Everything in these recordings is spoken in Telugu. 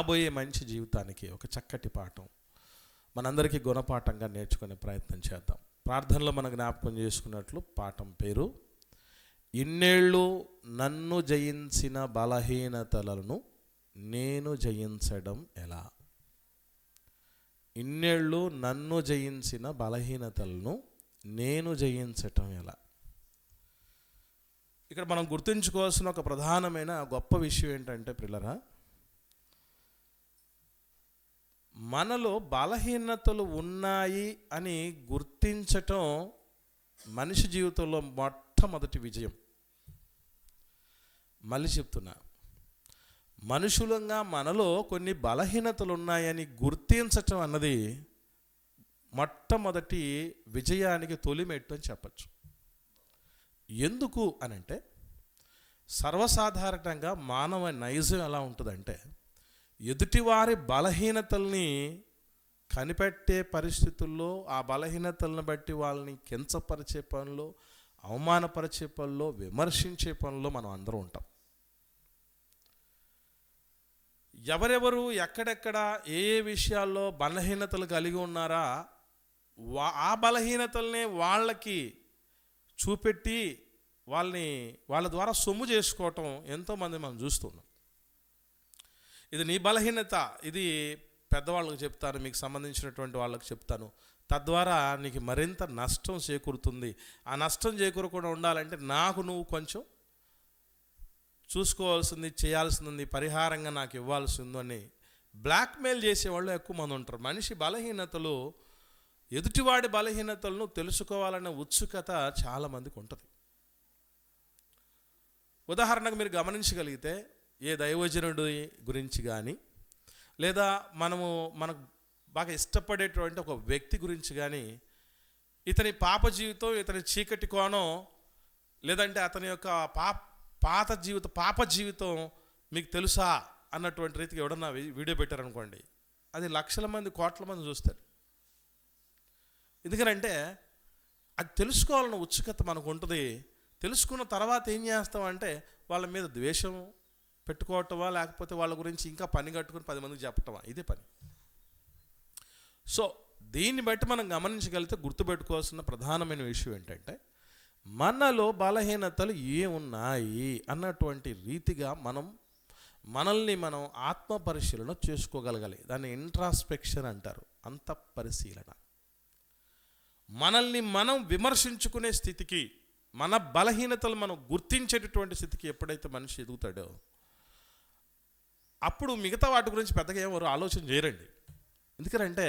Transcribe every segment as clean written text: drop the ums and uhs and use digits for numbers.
రాబోయే మంచి జీవితానికి ఒక చక్కటి పాఠం మనందరికీ గుణపాఠంగా నేర్చుకునే ప్రయత్నం చేద్దాం. ప్రార్థనలో మనం జ్ఞాపకం చేసుకున్నట్లు పాఠం పేరు ఇన్నేళ్ళు నన్ను జయించిన బలహీనతలను నేను జయించడం ఎలా. ఇన్నేళ్ళు నన్ను జయించిన బలహీనతలను నేను జయించటం ఎలా. ఇక్కడ మనం గుర్తుంచుకోవాల్సిన ఒక ప్రధానమైన గొప్ప విషయం ఏంటంటే ప్రియులారా, మనలో బలహీనతలు ఉన్నాయి అని గుర్తించటం మనిషి జీవితంలో మొట్టమొదటి విజయం. మళ్ళీ చెప్తున్నా, మనుషులంగా మనలో కొన్ని బలహీనతలు ఉన్నాయని గుర్తించటం అన్నది మొట్టమొదటి విజయానికి తొలిమెట్టు అని చెప్పచ్చు. ఎందుకు అనంటే, సర్వసాధారణంగా మానవ నైజం ఎలా ఉంటుందంటే, ఎదుటివారి బలహీనతల్ని కనిపెట్టే పరిస్థితుల్లో ఆ బలహీనతలను బట్టి వాళ్ళని కించపరిచే పనిలో, అవమానపరిచే పనిలో, విమర్శించే పనిలో మనం అందరం ఉంటాం. ఎవరెవరు ఎక్కడెక్కడ ఏ విషయాల్లో బలహీనతలు కలిగి ఉన్నారా ఆ బలహీనతల్ని వాళ్ళకి చూపెట్టి వాళ్ళ ద్వారా సొమ్ము చేసుకోవటం ఎంతోమంది మనం చూస్తున్నాం. ఇది నీ బలహీనత, ఇది పెద్దవాళ్ళకి చెప్తాను, మీకు సంబంధించినటువంటి వాళ్ళకి చెప్తాను, తద్వారా నీకు మరింత నష్టం చేకూరుతుంది. ఆ నష్టం చేకూరకుండా ఉండాలంటే నాకు నువ్వు కొంచెం చూసుకోవాల్సింది, చేయాల్సింది, పరిహారంగా నాకు ఇవ్వాల్సింది అని బ్లాక్మెయిల్ చేసేవాళ్ళు ఎక్కువ మంది ఉంటారు. మనిషి బలహీనతలు, ఎదుటివాడి బలహీనతలను తెలుసుకోవాలనే ఉత్సుకత చాలామందికి ఉంటుంది. ఉదాహరణకు మీరు గమనించగలిగితే, ఏ దైవజనుడి గురించి కానీ, లేదా మనకు బాగా ఇష్టపడేటువంటి ఒక వ్యక్తి గురించి కానీ, ఇతని పాప జీవితం, ఇతని చీకటి కోణం, లేదంటే అతని యొక్క పాప జీవితం మీకు తెలుసా అన్నటువంటి రీతికి ఎవడన్నా వీడియో పెట్టారనుకోండి, అది లక్షల మంది, కోట్ల మంది చూస్తారు. ఎందుకంటే అది తెలుసుకోవాలన్న ఉత్సుకత మనకు ఉంటుంది. తెలుసుకున్న తర్వాత ఏం చేస్తామంటే వాళ్ళ మీద ద్వేషం పెట్టుకోవటమా, లేకపోతే వాళ్ళ గురించి ఇంకా పని కట్టుకుని 10 మందికి చెప్పటమా, ఇదే పని. సో దీన్ని బట్టి మనం గమనించగలిగితే గుర్తుపెట్టుకోవాల్సిన ప్రధానమైన విషయం ఏంటంటే, మనలో బలహీనతలు ఏమున్నాయి అన్నటువంటి రీతిగా మనల్ని మనం ఆత్మ పరిశీలన చేసుకోగలగాలి. దాన్ని ఇంట్రాస్పెక్షన్ అంటారు, అంత పరిశీలన. మనల్ని మనం విమర్శించుకునే స్థితికి, మన బలహీనతలు మనం గుర్తించేటటువంటి స్థితికి ఎప్పుడైతే మనిషి ఎదుగుతాడో, అప్పుడు మిగతా వాటి గురించి పెద్దగా ఎవరు ఆలోచన చేయరండి. ఎందుకంటే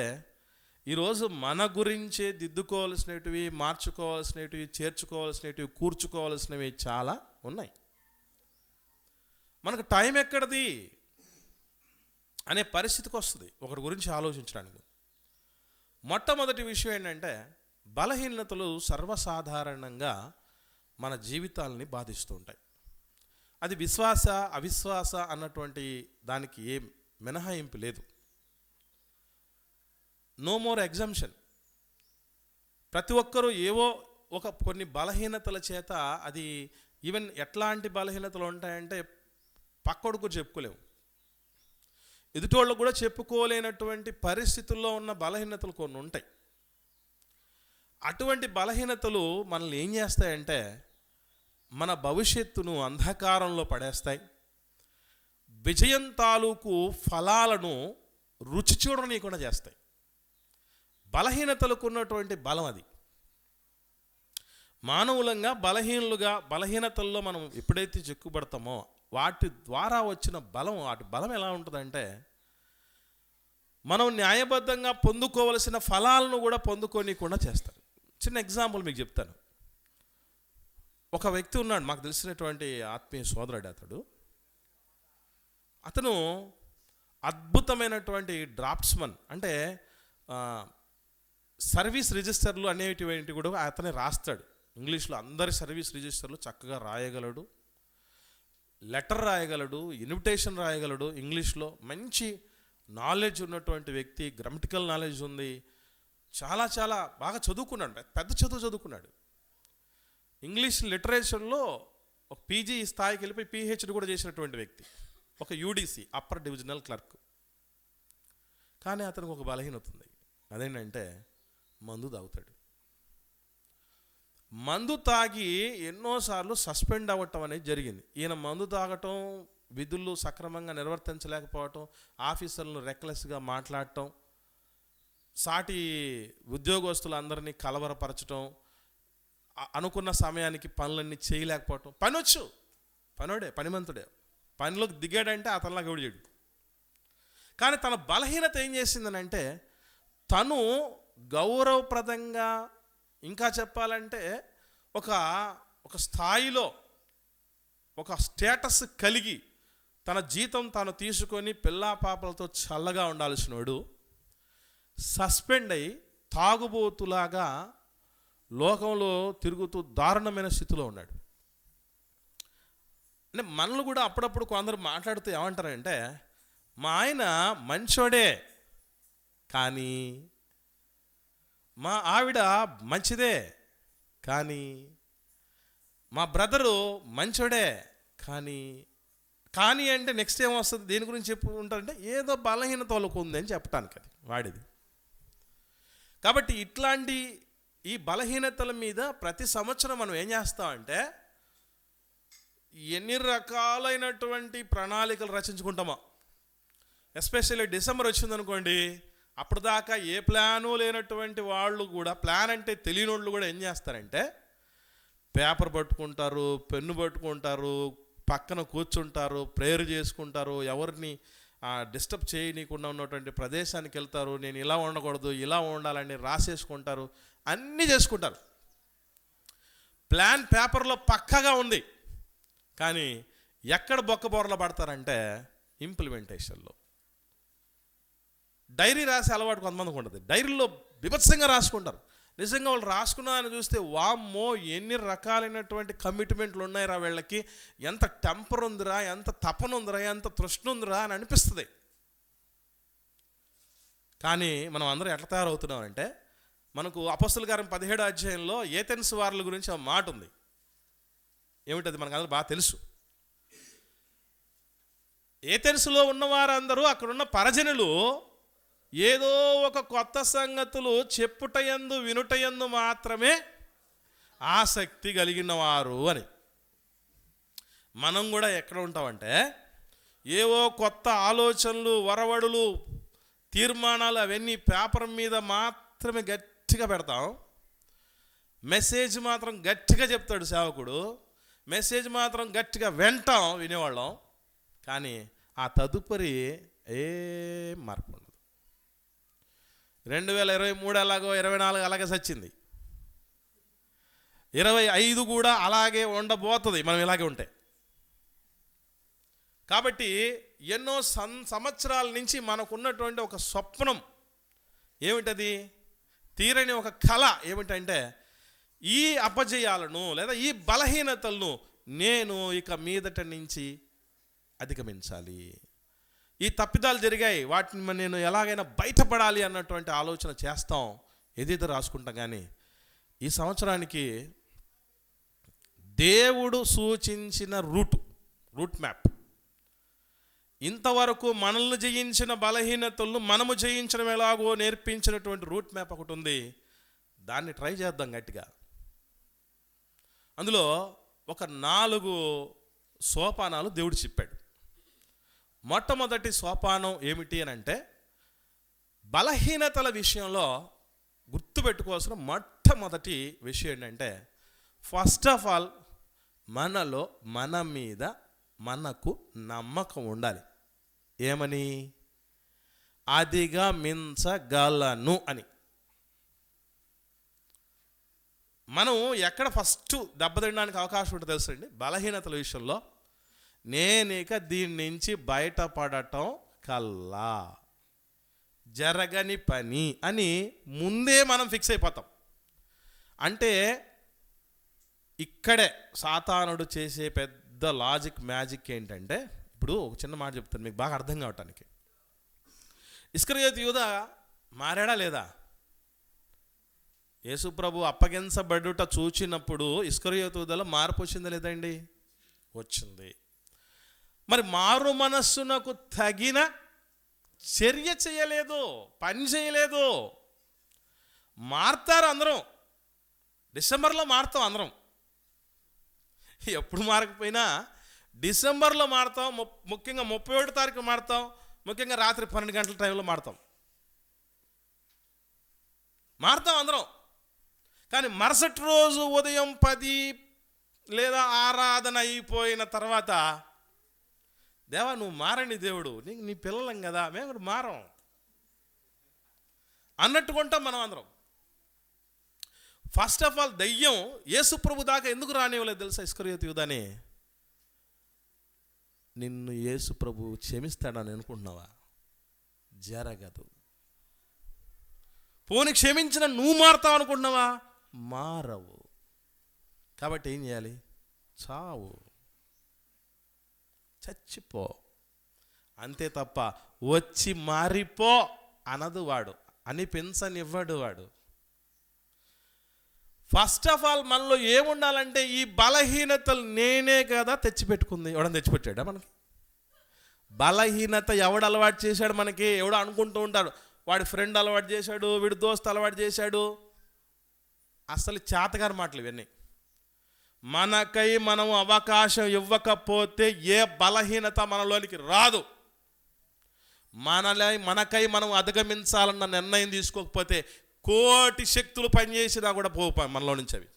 ఈరోజు మన గురించే దిద్దుకోవాల్సినవి, మార్చుకోవాల్సినవి, చేర్చుకోవాల్సినవి, కూర్చుకోవాల్సినవి చాలా ఉన్నాయి. మనకు టైం ఎక్కడిది అనే పరిస్థితికి వస్తుంది ఒకరి గురించి ఆలోచించడానికి. మొట్టమొదటి విషయం ఏంటంటే, బలహీనతలు సర్వసాధారణంగా మన జీవితాలని బాధిస్తూ ఉంటాయి. అది విశ్వాస అవిశ్వాస అన్నటువంటి దానికి ఏం మినహాయింపు లేదు. No more exemption. ప్రతి ఒక్కరూ ఏవో కొన్ని బలహీనతల చేత, అది ఈవెన్ ఎట్లాంటి బలహీనతలు ఉంటాయంటే పక్కోడుకు చెప్పుకోలేము, ఎదుటోళ్ళు కూడా చెప్పుకోలేనటువంటి పరిస్థితుల్లో ఉన్న బలహీనతలు కొన్ని ఉంటాయి. అటువంటి బలహీనతలు మనల్ని ఏం చేస్తాయంటే, మన భవిష్యత్తును అంధకారంలో పడేస్తాయి. విజయం తాలూకు ఫలాలను రుచి చూడనీయకుండా చేస్తాయి. బలహీనతలకు ఉన్నటువంటి బలం అది. మానవులంగా బలహీనతల్లో మనం ఎప్పుడైతే చిక్కుబడతామో వాటి ద్వారా వచ్చిన బలం, వాటి బలం ఎలా ఉంటుందంటే, మనం న్యాయబద్ధంగా పొందుకోవలసిన ఫలాలను కూడా పొందుకోనీయకుండా చేస్తారు. చిన్న ఎగ్జాంపుల్ మీకు చెప్తాను. ఒక వ్యక్తి ఉన్నాడు, మాకు తెలిసినటువంటి ఆత్మీయ సోదరుడు. అతను అద్భుతమైనటువంటి డ్రాఫ్ట్స్మన్. అంటే సర్వీస్ రిజిస్టర్లు అనేటివి కూడా అతనే రాస్తాడు. ఇంగ్లీష్లో అందరి సర్వీస్ రిజిస్టర్లు చక్కగా రాయగలడు, లెటర్ రాయగలడు, ఇన్విటేషన్ రాయగలడు. ఇంగ్లీష్లో మంచి నాలెడ్జ్ ఉన్నటువంటి వ్యక్తి, గ్రామటికల్ నాలెడ్జ్ ఉంది, చాలా చాలా బాగా చదువుకున్నాడు, పెద్ద చదువుకున్నాడు. ఇంగ్లీష్ లిటరేచర్లో పీజీ స్థాయికి వెళ్ళిపోయి PhD కూడా చేసినటువంటి వ్యక్తి. ఒక UDC, అప్పర్ డివిజనల్ క్లర్క్. కానీ అతనికి ఒక బలహీనత ఉంది. అదేంటంటే మందు తాగుతాడు. మందు తాగి ఎన్నోసార్లు సస్పెండ్ అవ్వటం అనేది జరిగింది. ఈయన మందు తాగటం, విధులు సక్రమంగా నిర్వర్తించలేకపోవటం, ఆఫీసర్లను రెక్లెస్గా మాట్లాడటం, సాటి ఉద్యోగస్తులందరినీ కలవరపరచటం, అనుకున్న సమయానికి పనులన్నీ చేయలేకపోవటం. పనొచ్చు, పనోడే, పనిమంతుడే, పనిలోకి దిగాడంటే అతనిలాగా ఎవడు చేయడు. కానీ తన బలహీనత ఏం చేసిందనంటే తను గౌరవప్రదంగా, ఇంకా చెప్పాలంటే ఒక స్థాయిలో ఒక స్టేటస్ కలిగి తన జీతం తాను తీసుకొని పిల్లా పాపలతో చల్లగా ఉండాల్సినోడు సస్పెండ్ అయి తాగుబోతులాగా లోకంలో తిరుగుతూ దారుణమైన స్థితిలో ఉన్నాడు. అంటే మనల్ని కూడా అప్పుడప్పుడు కొందరు మాట్లాడుతూ ఏమంటారంటే, మా ఆయన మంచోడే కానీ, మా ఆవిడ మంచిదే కానీ, మా బ్రదరు మంచోడే కానీ అంటే నెక్స్ట్ ఏమొస్తుంది, దేని గురించి చెప్పు ఉంటారంటే ఏదో బలహీనత వాళ్ళకు ఉంది అని చెప్పడానికి అది వాడిది. కాబట్టి ఇట్లాంటి ఈ బలహీనతల మీద ప్రతి సంవత్సరం మనం ఏం చేస్తామంటే ఎన్ని రకాలైనటువంటి ప్రణాళికలు రచించుకుంటామో. ఎస్పెషల్లీ డిసెంబర్ వచ్చిందనుకోండి, అప్పటిదాకా ఏ ప్లాను లేనటువంటి వాళ్ళు కూడా, ప్లాన్ అంటే తెలియని వాళ్ళు కూడా ఏం చేస్తారంటే పేపర్ పట్టుకుంటారు, పెన్ను పట్టుకుంటారు, పక్కన కూర్చుంటారు, ప్రేయర్ చేసుకుంటారు, ఎవరిని డిస్టర్బ్ చేయనీయకుండా ఉన్నటువంటి ప్రదేశానికి వెళ్తారు. నేను ఇలా ఉండకూడదు, ఇలా ఉండాలని రాసేసుకుంటారు, అన్నీ చేసుకుంటారు. ప్లాన్ పేపర్లో పక్కగా ఉంది, కానీ ఎక్కడ బొక్కబోర్ల పడతారంటే ఇంప్లిమెంటేషన్లో. డైరీ రాసే అలవాటు కొంతమందికి ఉంటుంది. డైరీలో బీభత్సంగా రాసుకుంటారు. నిజంగా వాళ్ళు రాసుకున్నారని చూస్తే వామ్మో ఎన్ని రకాలైనటువంటి కమిట్మెంట్లు ఉన్నాయిరా వీళ్ళకి, ఎంత టెంపర్ ఉందిరా, ఎంత తపన ఉందిరా, ఎంత తృష్ణ ఉందిరా అని అనిపిస్తుంది. కానీ మనం అందరం ఎట్లా తయారవుతున్నామంటే, మనకు అపొస్తలుల కార్యం 17వ అధ్యాయంలో ఏథెన్స్ వార్ల గురించి ఒక మాట ఉంది. ఏమిటది మనకు అందరూ బాగా తెలుసు. ఏథెన్స్లో ఉన్నవారందరూ, అక్కడున్న పరజనులు ఏదో ఒక కొత్త సంగతులు చెప్పుటయందు వినుటయందు మాత్రమే ఆసక్తి కలిగిన వారు అని. మనం కూడా ఎక్కడ ఉంటామంటే ఏవో కొత్త ఆలోచనలు, వరవడులు, తీర్మానాలు అవన్నీ పేపర్ మీద మాత్రమే గట్టిగా పెడతాం. మెసేజ్ మాత్రం గట్టిగా చెప్తాడు సేవకుడు, మెసేజ్ మాత్రం గట్టిగా వింటాం వినేవాళ్ళం. కానీ ఆ తదుపరి ఏం మార్పు ఉండదు. 2023 అలాగో, 24 అలాగే సచ్చింది, 25 కూడా అలాగే ఉండబోతుంది మనం ఇలాగే ఉంటే. కాబట్టి ఎన్నో సంవత్సరాల నుంచి మనకున్నటువంటి ఒక స్వప్నం ఏమిటది, తీరని ఒక కళ ఏమిటంటే ఈ అపజయాలను లేదా ఈ బలహీనతలను నేను ఇక మీదట నుంచి అధిగమించాలి, ఈ తప్పిదాలు జరిగాయి వాటిని నేను ఎలాగైనా బయటపడాలి అన్నటువంటి ఆలోచన చేస్తాం, ఏదైతే రాసుకుంటాం. కానీ ఈ సంవత్సరానికి దేవుడు సూచించిన రూట్ మ్యాప్, ఇంతవరకు మనల్ని జయించిన బలహీనతలను మనము జయించడం ఎలాగో నేర్పించినటువంటి రూట్ మ్యాప్ ఒకటి ఉంది. దాన్ని ట్రై చేద్దాం గట్టిగా. అందులో ఒక 4 సోపానాలు దేవుడు చెప్పాడు. మొట్టమొదటి సోపానం ఏమిటి అని అంటే, బలహీనతల విషయంలో గుర్తుపెట్టుకోవాల్సిన మొట్టమొదటి విషయం ఏంటంటే, ఫస్ట్ ఆఫ్ ఆల్ మనలో మన మీద మనకు నమ్మకం ఉండాలి. ఏమని? అధిగమించగలను అని. మనం ఎక్కడ ఫస్ట్ దెబ్బతినడానికి అవకాశం ఉంటుంది తెలుసండి? బలహీనతల విషయంలో. నేనిక దీని నుంచి బయటపడటం కల్లా జరగని పని అని ముందే మనం ఫిక్స్ అయిపోతాం. అంటే ఇక్కడే సాతానుడు చేసే పెద్ద లాజిక్ మ్యాజిక్ ఏంటంటే, ఇప్పుడు ఒక చిన్న మాట చెప్తాను మీకు బాగా అర్థం కావటానికి. ఇస్కరియోతు యూదా మారాడా లేదా? యేసుప్రభు అప్పగించబడుట చూచినప్పుడు ఇస్కరియోతు యూదాలో మార్పు వచ్చిందా లేదండి? వచ్చింది. మరి మారు మనస్సునకు తగిన చర్య చేయలేదు, పని చేయలేదు. మారుతారు అందరం, డిసెంబర్లో మారుతాం అందరం. ఎప్పుడు మారకపోయినా డిసెంబర్లో మారుతాం, ముఖ్యంగా 31వ తారీఖు మారుతాం, ముఖ్యంగా రాత్రి 12 గంటల టైంలో మారుతాం అందరం. కానీ మరుసటి రోజు ఉదయం 10 లేదా ఆరాధన అయిపోయిన తర్వాత, దేవా నువ్వు మారని దేవుడు, నీ పిల్లలం కదా, మేము కూడా మారం అన్నట్టుకుంటాం మనం అందరం. ఫస్ట్ ఆఫ్ ఆల్ దయ్యం యేసు ప్రభు దాకా ఎందుకు రానివ్వలేదు తెలుసా? ఇస్కరియోతు యూదాని. నిన్ను యేసు ప్రభు క్షమిస్తాడని అనుకుంటున్నావా? జరగదు. పోని క్షమించిన నువ్వు మారుతావు అనుకుంటున్నావా? మారవు. కాబట్టి ఏం చేయాలి? చావు, చచ్చిపో, అంతే తప్ప వచ్చి మారిపో అనదు వాడు, అనిపించనివ్వడు వాడు. ఫస్ట్ ఆఫ్ ఆల్ మనలో ఏముండాలంటే ఈ బలహీనతలు నేనే కదా తెచ్చిపెట్టుకుంది. ఎవడని తెచ్చిపెట్టాడా మనకి? బలహీనత ఎవడు అలవాటు చేశాడు మనకి? ఎవడో అనుకుంటూ ఉంటాడు, వాడి ఫ్రెండ్ అలవాటు చేశాడు, వీడి దోస్తు అలవాటు చేశాడు. అసలు చేతగారి మాటలు ఇవన్నీ. మనకై మనం అవకాశం ఇవ్వకపోతే ఏ బలహీనత మనలోనికి రాదు. మనకై మనం అధిగమించాలన్న నిర్ణయం తీసుకోకపోతే కోటి శక్తులు పనిచేసినా కూడా పోవు మనలో నుంచి అవి.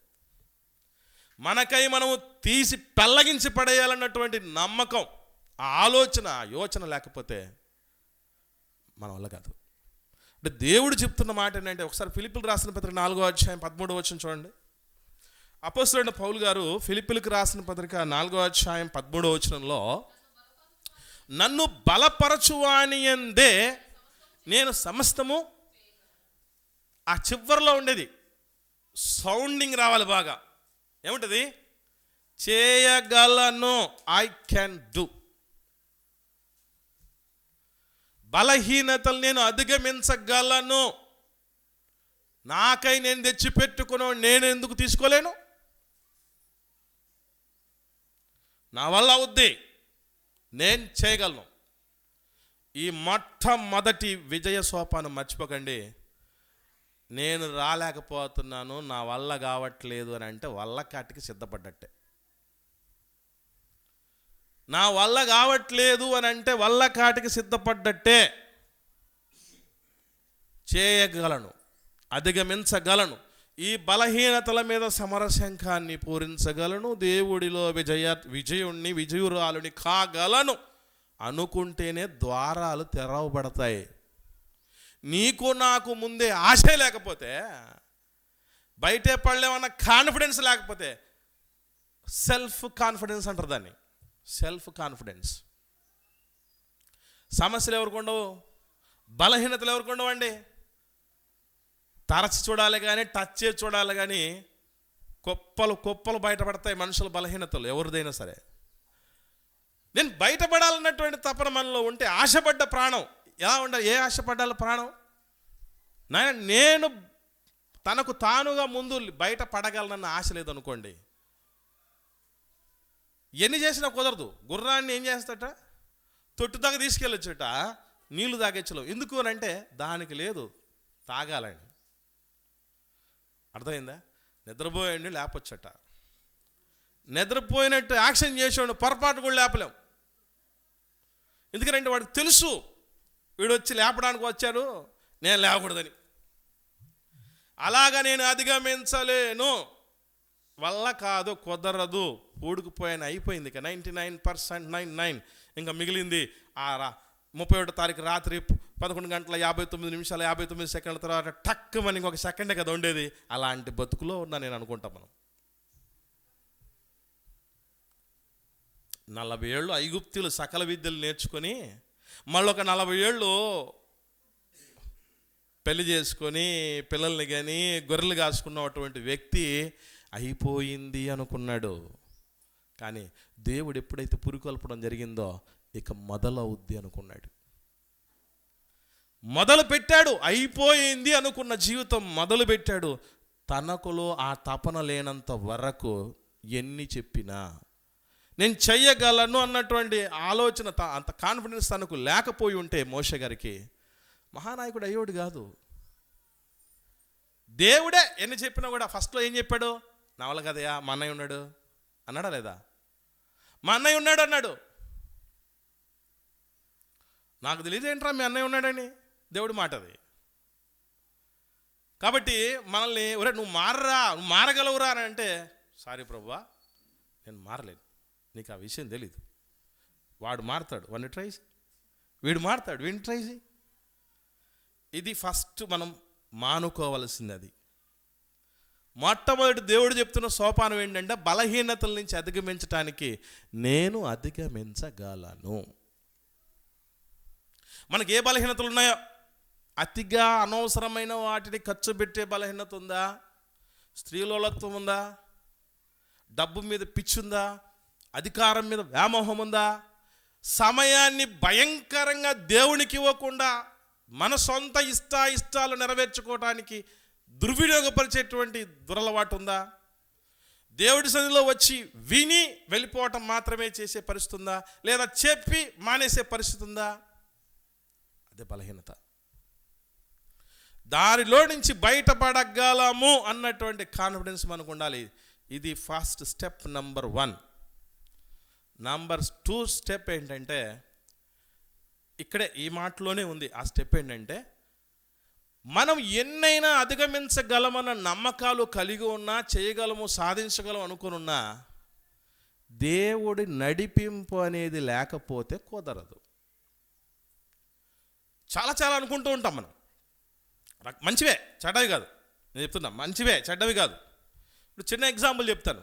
మనకై మనము తీసి పెళ్ళగించి పడేయాలన్నటువంటి నమ్మకం, ఆలోచన, యోచన లేకపోతే మన వల్ల కాదు. అంటే దేవుడు చెప్తున్న మాట ఏంటంటే, ఒకసారి ఫిలిప్పీలకు రాసిన పత్రిక 4వ అధ్యాయం 13వ వచనం చూడండి. అపోస్తలుడైన పౌలు గారు ఫిలిప్పీలకు రాసిన పత్రిక 4వ అధ్యాయం 13వ వచనంలో, నన్ను బలపరచువాని యందే నేను సమస్తము, ఆ చివరిలో ఉండేది సౌండింగ్ రావాలి బాగా. ఏముంటుంది? చేయగలను, ఐ క్యాన్ డూ. బలహీనతలు నేను అధిగమించగలను. నాకై నేను తెచ్చిపెట్టుకుని నేను ఎందుకు తీసుకోలేను? నా వల్ల అవుద్ది, నేను చేయగలను. ఈ మొట్టమొదటి విజయ సోపానం మర్చిపోకండి. నేను రాలేకపోతున్నాను, నా వల్ల కావట్లేదు అని అంటే వల్ల కాటికి సిద్ధపడ్డట్టే. నా వల్ల కావట్లేదు అని అంటే వల్ల కాటికి సిద్ధపడ్డట్టే. చేయగలను, అధిగమించగలను, ఈ బలహీనతల మీద సమరశంఖాన్ని పూరించగలను, దేవుడిలో విజయుణ్ణి విజయురాలుని కాగలను అనుకుంటేనే ద్వారాలు తెరవబడతాయి. నీకు నాకు ముందే ఆశ లేకపోతే, బయటే పడలేమన్న కాన్ఫిడెన్స్ లేకపోతే, సెల్ఫ్ కాన్ఫిడెన్స్ అంటారు దాన్ని, సెల్ఫ్ కాన్ఫిడెన్స్. సమస్యలు ఎవరికి ఉండవు, బలహీనతలు ఎవరికి ఉండవండి. తరచి చూడాలి కానీ, టచ్ చేసి చూడాలి కానీ, కుప్పలు బయటపడతాయి మనుషుల బలహీనతలు ఎవరిదైనా సరే. నేను బయటపడాలన్నటువంటి తపన మనలో ఉంటే, ఆశపడ్డ ప్రాణం ఎలా ఉండాలి? ఏ ఆశపడ్డాలి ప్రాణం? నేను తనకు తానుగా ముందు బయట పడగలనన్న ఆశ లేదనుకోండి, ఎన్ని చేసినా కుదరదు. గుర్రాన్ని ఏం చేస్తాట? తొట్టు దాకా తీసుకెళ్ళొచ్చుట, నీళ్లు తాగెచ్చలేవు. ఎందుకు అని అంటే దానికి లేదు తాగాలని. అర్థమైందా? నిద్రపోయండి లేపొచ్చట, నిద్రపోయినట్టు యాక్షన్ చేసేవాడు పొరపాటు కూడా లేపలేం. ఎందుకంటే వాడికి తెలుసు వీడు వచ్చి లేపడానికి వచ్చాడు, నేను లేవకూడదని. అలాగా నేను అధిగమించలేను, వల్ల కాదు, కుదరదు, పూడుకుపోయాను, అయిపోయింది. ఇక 99%, ఇంకా మిగిలింది ఆ 31వ తారీఖు రాత్రి 11 గంటల 59 నిమిషాలు 59 సెకండ్ల తర్వాత టక్ అని ఇంకొక సెకండే కదా ఉండేది. అలాంటి బతుకులో ఉన్నా నేను అనుకుంటాం. మనం 40 ఏళ్ళు ఐగుప్తులు సకల విద్యలు నేర్చుకొని మళ్ళొక 40 ఏళ్ళు పెళ్లి చేసుకొని పిల్లల్ని కానీ గొర్రెలు కాసుకున్నటువంటి వ్యక్తి అయిపోయింది అనుకున్నాడు. కానీ దేవుడు ఎప్పుడైతే పురికొల్పడం జరిగిందో ఇక మొదలవుద్ది అనుకున్నాడు. మొదలు పెట్టాడు, అయిపోయింది అనుకున్న జీవితం మొదలు పెట్టాడు. తనకులో ఆ తపన లేనంత వరకు ఎన్ని చెప్పినా, నేను చెయ్యగలను అన్నటువంటి ఆలోచన, అంత కాన్ఫిడెన్స్ తనకు లేకపోయి ఉంటే మోషే గారికి మహానాయకుడు అయ్యోడు కాదు. దేవుడే ఎన్ని చెప్పినా కూడా ఫస్ట్లో ఏం చెప్పాడు? నా వల్ల కదయా, మా అన్నయ్య ఉన్నాడు అన్నాడా లేదా? మా అన్నయ్య ఉన్నాడు అన్నాడు. నాకు తెలియదు ఏంట్రా మీ అన్నయ్య ఉన్నాడని, దేవుడి మాట అది. కాబట్టి మనల్ని ఒరే నువ్వు మారరా, నువ్వు మారగలవురా అని అంటే, సారీ ప్రభువా నేను మారలేను, నీకు ఆ విషయం తెలీదు. వాడు మారుతాడు, వాడిని ట్రై చేయి, వీడు మారుతాడు, వీడిని ట్రై చేయి. ఇది ఫస్ట్ మనం మానుకోవలసింది. అది మొట్టమొదటి దేవుడు చెప్తున్న సోపానం ఏంటంటే, బలహీనతల నుంచి అధిగమించటానికి నేను అధిగమించగలను. మనకి ఏ బలహీనతలు ఉన్నాయో, అతిగా అనవసరమైన వాటిని ఖర్చు పెట్టే బలహీనత ఉందా? స్త్రీలోలత్వం ఉందా? డబ్బు మీద పిచ్చుందా? అధికారం మీద వ్యామోహం ఉందా? సమయాన్ని భయంకరంగా దేవునికి ఇవ్వకుండా మన సొంత ఇష్టాలు నెరవేర్చుకోవటానికి దుర్వినియోగపరిచేటువంటి దురలవాటు ఉందా? దేవుడి సన్నిధిలో వచ్చి విని వెళ్ళిపోవటం మాత్రమే చేసే పరిస్థితి ఉందా? లేదా చెప్పి మానేసే పరిస్థితి ఉందా? అదే బలహీనత. దారిలో నుంచి బయటపడగలము అన్నటువంటి కాన్ఫిడెన్స్ మనకు ఉండాలి. ఇది first step, number 1. Number 2 step ఏంటంటే, ఇక్కడే ఈ మాటలోనే ఉంది. ఆ స్టెప్ ఏంటంటే, మనం ఎన్నైనా అధిగమించగలమన్న నమ్మకాలు కలిగి ఉన్నా, చేయగలము, సాధించగలం అనుకున్నా, దేవుడి నడిపింపు అనేది లేకపోతే కుదరదు. చాలా అనుకుంటూ ఉంటాం మనం, మంచివే చెడ్డవి కాదు, నేను చెప్తున్నా మంచివే చెడ్డవి కాదు. ఇప్పుడు చిన్న ఎగ్జాంపుల్ చెప్తాను.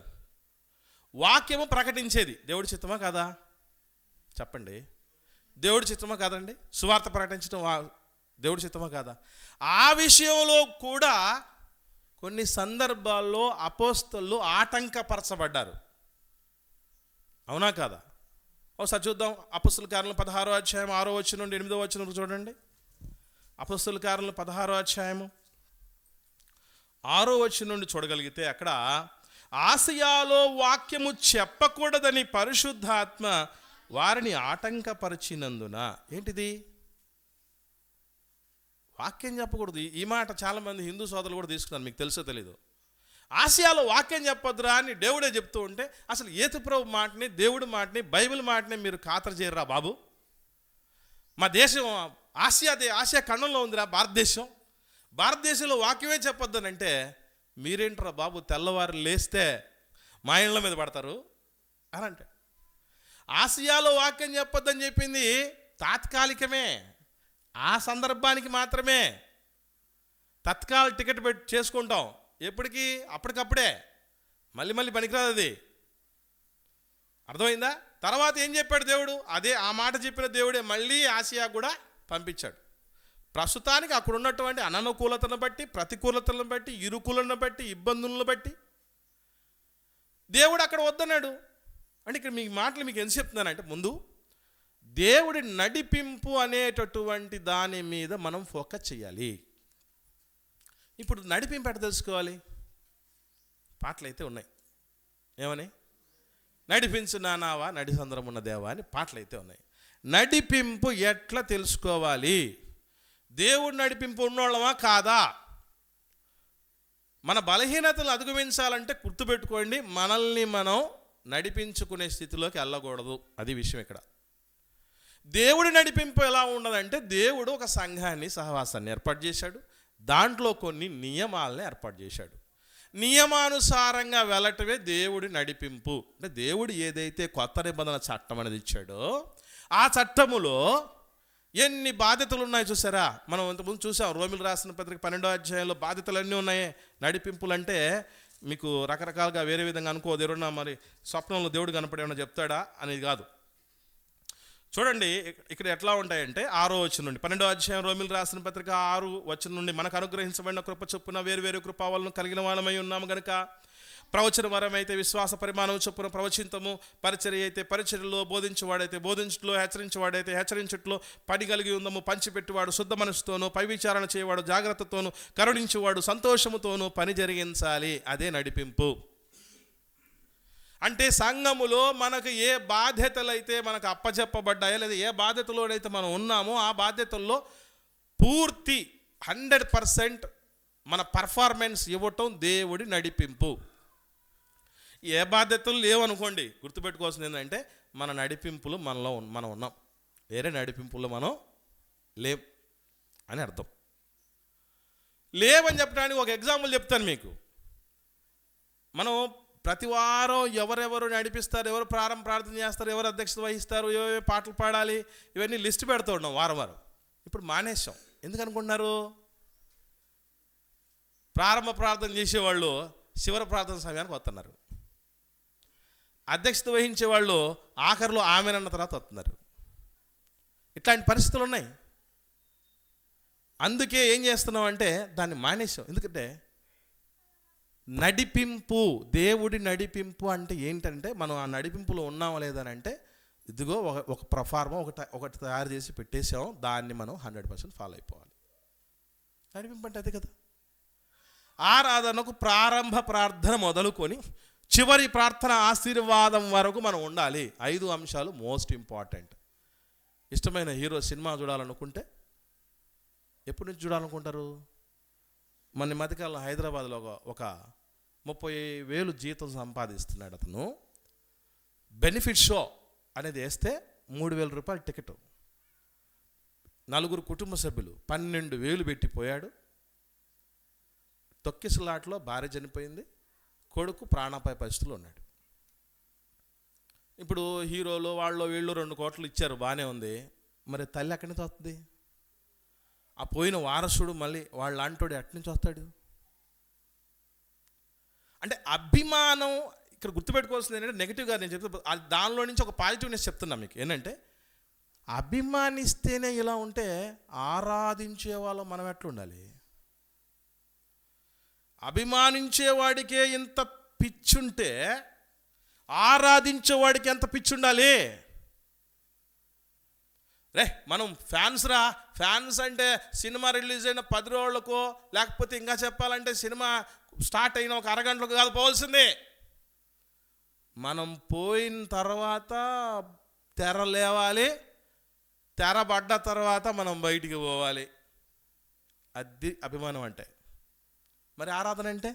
వాక్యము ప్రకటించేది దేవుడి చిత్తమా కాదా? చెప్పండి, దేవుడి చిత్తమా కాదండి? సువార్త ప్రకటించడం దేవుడి చిత్తమా కాదా? ఆ విషయంలో కూడా కొన్ని సందర్భాల్లో అపోస్తలులు ఆటంకపరచబడ్డారు. అవునా కాదా? ఒకసారి చూద్దాం. అపోస్తలుల కార్యాలు 16వ అధ్యాయం 6వ వచనం నుండి 8వ వచనం చూడండి. అపోస్తలుల కార్యాలు 16వ అధ్యాయము 6వ వచనం నుండి చూడగలిగితే, అక్కడ ఆసియాలో వాక్యము చెప్పకూడదని పరిశుద్ధాత్మ వారిని ఆటంకపరిచినందున. ఏంటిది? వాక్యం చెప్పకూడదు. ఈ మాట చాలామంది హిందూ సోదరులు కూడా తీసుకున్నారు, మీకు తెలుసో తెలీదు. ఆసియాలో వాక్యం చెప్పొద్దురా అని దేవుడే చెప్తూ ఉంటే, అసలు యేసుప్రభు మాటని, దేవుడి మాటని, బైబిల్ మాటని మీరు ఖాతరు చేయరా బాబు? మా దేశం ఆసియా ఖండంలో ఉందిరా భారతదేశం. భారతదేశంలో వాక్యమే చెప్పొద్దనంటే మీరేంట్రా బాబు తెల్లవారు లేస్తే మా ఇళ్ళ మీద పడతారు అని అంటే. ఆసియాలో వాక్యం చెప్పొద్దని చెప్పింది తాత్కాలికమే, ఆ సందర్భానికి మాత్రమే. తత్కాల టికెట్ పెట్టి చేసుకుంటాం, ఎప్పటికీ అప్పటికప్పుడే, మళ్ళీ పనికిరాదు అది. అర్థమైందా? తర్వాత ఏం చెప్పాడు దేవుడు? అదే ఆ మాట చెప్పిన దేవుడే మళ్ళీ ఆసియా కూడా పంపించాడు. ప్రస్తుతానికి అక్కడ ఉన్నటువంటి అననుకూలతను బట్టి, ప్రతికూలతలను బట్టి, ఇరుకులను బట్టి, ఇబ్బందులను బట్టి దేవుడు అక్కడ వద్దన్నాడు. అంటే ఇక్కడ మీ మాటలు మీకు ఎందుకు చెప్తున్నానంటే, ముందు దేవుడి నడిపింపు అనేటటువంటి దాని మీద మనం ఫోకస్ చేయాలి. ఇప్పుడు నడిపింపు ఎట్లా తెలుసుకోవాలి? పాటలు అయితే ఉన్నాయి. ఏమని? నడిపించు నానావా నడి సందరం ఉన్న దేవా అని పాటలు అయితే ఉన్నాయి. నడిపింపు ఎట్లా తెలుసుకోవాలి? దేవుడు నడిపింపు ఉన్నోళ్ళమా కాదా? మన బలహీనతలు అధిగమించాలంటే గుర్తుపెట్టుకోండి, మనల్ని మనం నడిపించుకునే స్థితిలోకి వెళ్ళకూడదు. అది విషయం ఇక్కడ. దేవుడి నడిపింపు ఎలా ఉండదంటే, దేవుడు ఒక సంఘాన్ని, సహవాసాన్ని ఏర్పాటు చేశాడు. దాంట్లో కొన్ని నియమాలని ఏర్పాటు చేశాడు. నియమానుసారంగా వెళ్ళటమే దేవుడి నడిపింపు. అంటే దేవుడు ఏదైతే కొత్త నిబంధన చట్టం అనేది ఇచ్చాడో, ఆ చట్టములో ఎన్ని బాధ్యతలు ఉన్నాయో చూసారా? మనం ఇంతకుముందు చూసాం, రోమిలు రాసిన పత్రిక 12వ అధ్యాయంలో బాధ్యతలన్నీ ఉన్నాయి. నడిపింపులు అంటే మీకు రకరకాలుగా వేరే విధంగా అనుకోదు. ఎవరన్నా మరి స్వప్నంలో దేవుడు కనపడేమన్నా చెప్తాడా అనేది కాదు. చూడండి ఇక్కడ ఎట్లా ఉంటాయంటే, 6వ వచనం నుండి 12వ అధ్యాయం రోమిలు రాసిన పత్రిక 6వ వచనం నుండి, మనకు అనుగ్రహించబడిన కృప చొప్పున వేరు కృపావలను కలిగిన వాళ్ళమై ఉన్నాము గనుక, ప్రవచన వరం అయితే విశ్వాస పరిమాణం చొప్పున ప్రవచింతము, పరిచర్య అయితే పరిచర్యలో, బోధించేవాడైతే బోధించుట్లో, హెచ్చరించేవాడైతే హెచ్చరించుట్లో పని కలిగి ఉందము. పంచిపెట్టువాడు శుద్ధ మనసుతోనూ, పై విచారణ చేయవాడు జాగ్రత్తతోనూ, కరుణించేవాడు సంతోషముతోనూ పని జరిగించాలి. అదే నడిపింపు. అంటే సంఘములో మనకు ఏ బాధ్యతలు అయితే మనకు అప్పచెప్పబడ్డాయో, లేదా ఏ బాధ్యతలోనైతే మనం ఉన్నామో ఆ బాధ్యతల్లో పూర్తి 100% మన పర్ఫార్మెన్స్ ఇవ్వటం దేవుడి నడిపింపు. ఏ బాధ్యతలు లేవనుకోండి, గుర్తుపెట్టుకోవాల్సింది ఏంటంటే మన నడిపింపులు మనం ఉన్నాం, వేరే నడిపింపుల్లో మనం లేం అని అర్థం. లేవని చెప్పడానికి ఒక ఎగ్జాంపుల్ చెప్తాను మీకు. మనం ప్రతి వారం ఎవరెవరు నడిపిస్తారు, ఎవరు ప్రార్థన చేస్తారు, ఎవరు అధ్యక్షత వహిస్తారు, ఏ పాటలు పాడాలి, ఇవన్నీ లిస్ట్ పెడుతూ ఉన్నాం వారం వారం. ఇప్పుడు మానేసాం. ఎందుకు అనుకుంటున్నారు? ప్రారంభ ప్రార్థన చేసేవాళ్ళు శివర ప్రార్థన సమయానికి వస్తున్నారు, అధ్యక్షత వహించే వాళ్ళు ఆఖరిలో ఆమెనన్న తర్వాత వస్తున్నారు. ఇట్లాంటి పరిస్థితులు ఉన్నాయి. అందుకే ఏం చేస్తున్నాం అంటే దాన్ని మానేసాం. ఎందుకంటే నడిపింపు, దేవుడి నడిపింపు అంటే ఏంటంటే మనం ఆ నడిపింపులో ఉన్నామా లేదని అంటే, ఇదిగో ఒక ప్రొఫార్మా ఒకటి తయారు చేసి పెట్టేసాం, దాన్ని మనం 100% ఫాలో అయిపోవాలి. నడిపింపు అంటే అదే కదా. ఆరాధనకు ప్రారంభ ప్రార్థన మొదలుకొని చివరి ప్రార్థన ఆశీర్వాదం వరకు మనం ఉండాలి. 5 అంశాలు మోస్ట్ ఇంపార్టెంట్. ఇష్టమైన హీరో సినిమా చూడాలనుకుంటే ఎప్పటి నుంచి చూడాలనుకుంటారు? మన మధ్యకాలంలో హైదరాబాద్లో ఒక 30,000 జీతం సంపాదిస్తున్నాడు అతను. బెనిఫిట్ షో అనేది వేస్తే 3,000 రూపాయలు టికెట్. 4 కుటుంబ సభ్యులు 12,000 పెట్టిపోయాడు. తొక్కిసలాట్లో భార్య చనిపోయింది, కొడుకు ప్రాణాపాయ పరిస్థితులు ఉన్నాడు. ఇప్పుడు హీరోలు వాళ్ళు వీళ్ళు 2 కోట్లు ఇచ్చారు, బాగానే ఉంది. మరి తల్లి ఎక్కడి నుంచి వస్తుంది? ఆ పోయిన వారసుడు మళ్ళీ వాళ్ళ లాంటోడు ఎక్కడి నుంచి వస్తాడు? అంటే అభిమానం ఇక్కడ గుర్తుపెట్టుకోవాల్సింది ఏంటంటే, నెగిటివ్గా నేను చెప్తే దానిలో నుంచి ఒక పాజిటివ్నెస్ చెప్తున్నా మీకు. ఏంటంటే అభిమానిస్తేనే ఇలా ఉంటే ఆరాధించే వాళ్ళు మనం ఎట్లా ఉండాలి? అభిమానించేవాడికే ఇంత పిచ్చుంటే ఆరాధించేవాడికి ఎంత పిచ్చి ఉండాలి? మనం ఫ్యాన్స్ అంటే సినిమా రిలీజ్ అయిన 10 రోజులకో, లేకపోతే ఇంకా చెప్పాలంటే సినిమా స్టార్ట్ అయిన ఒక అరగంటలకు కాదు పోవాల్సిందే. మనం పోయిన తర్వాత తెర లేవాలి, తెర పడ్డ తర్వాత మనం బయటికి పోవాలి. అది అభిమానం అంటే. మరి ఆరాధన అంటే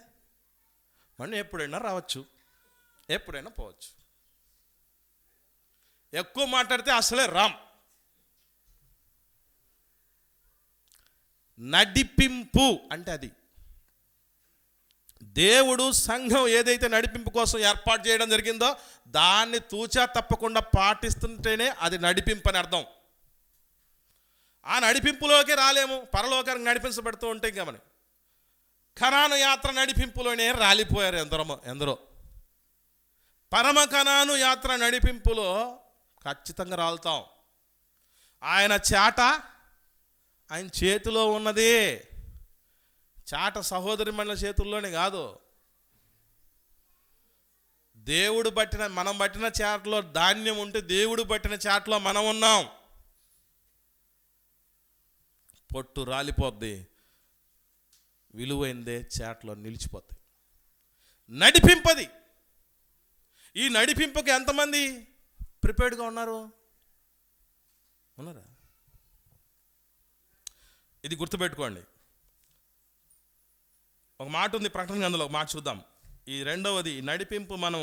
మనం ఎప్పుడైనా రావచ్చు, ఎప్పుడైనా పోవచ్చు. ఎక్కువ మాట్లాడితే అసలే రామ్. నడిపింపు అంటే అది. దేవుడు సంఘం ఏదైతే నడిపింపు కోసం ఏర్పాటు చేయడం జరిగిందో దాన్ని తూచా తప్పకుండా పాటిస్తుంటేనే అది నడిపింపు అని అర్థం. ఆ నడిపింపులోకి రాలేము, పరలోకానికి నడిపించబడుతూ ఉంటే. ఇంకా మనం కనాను యాత్ర నడిపింపులోనే రాలిపోయారు ఎందరో. పరమ కనాను యాత్ర నడిపింపులో ఖచ్చితంగా రాలుతాం. ఆయన చాట ఆయన చేతిలో ఉన్నది. చాట సహోదరి మండల చేతుల్లోనే కాదు, దేవుడు మనం పట్టిన చాటలో ధాన్యం ఉంటే దేవుడు పట్టిన చాటలో మనం ఉన్నాం. పొట్టు రాలిపోద్ది, విలువైందే చాటలో నిలిచిపోద్ది. నడిపింపది. ఈ నడిపింపుకి ఎంతమంది ప్రిపేర్డ్గా ఉన్నారా? ఇది గుర్తుపెట్టుకోండి. ఒక మాట ఉంది ప్రకటన గ్రంథంలో, ఒక మాట చూద్దాం. ఈ రెండవది నడిపింపు మనం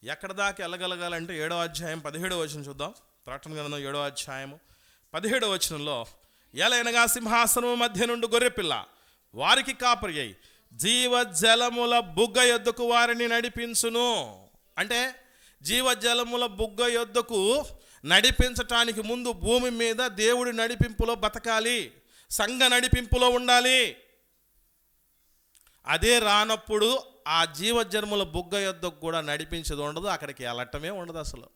ఎక్కడ దాకా వెళ్ళగలగాలంటే 7వ అధ్యాయం 17వ వచనం చూద్దాం. ప్రకటన గ్రంథం 7వ అధ్యాయము 17వ వచనంలో, ఎలయనగా సింహాసనము మధ్య నుండి గొర్రెపిల్ల వారికి కాపరి అయి జీవజలముల బుగ్గ యొద్దకు వారిని నడిపించును. అంటే జీవజలముల బుగ్గ యొద్దకు నడిపించటానికి ముందు భూమి మీద దేవుడి నడిపింపులో బతకాలి, సంఘ నడిపింపులో ఉండాలి. అదే రానప్పుడు ఆ జీవజలముల బుగ్గ యొద్దకు కూడా నడిపించేది ఉండదు, అక్కడికి వెళ్ళటమే ఉండదు అసలు.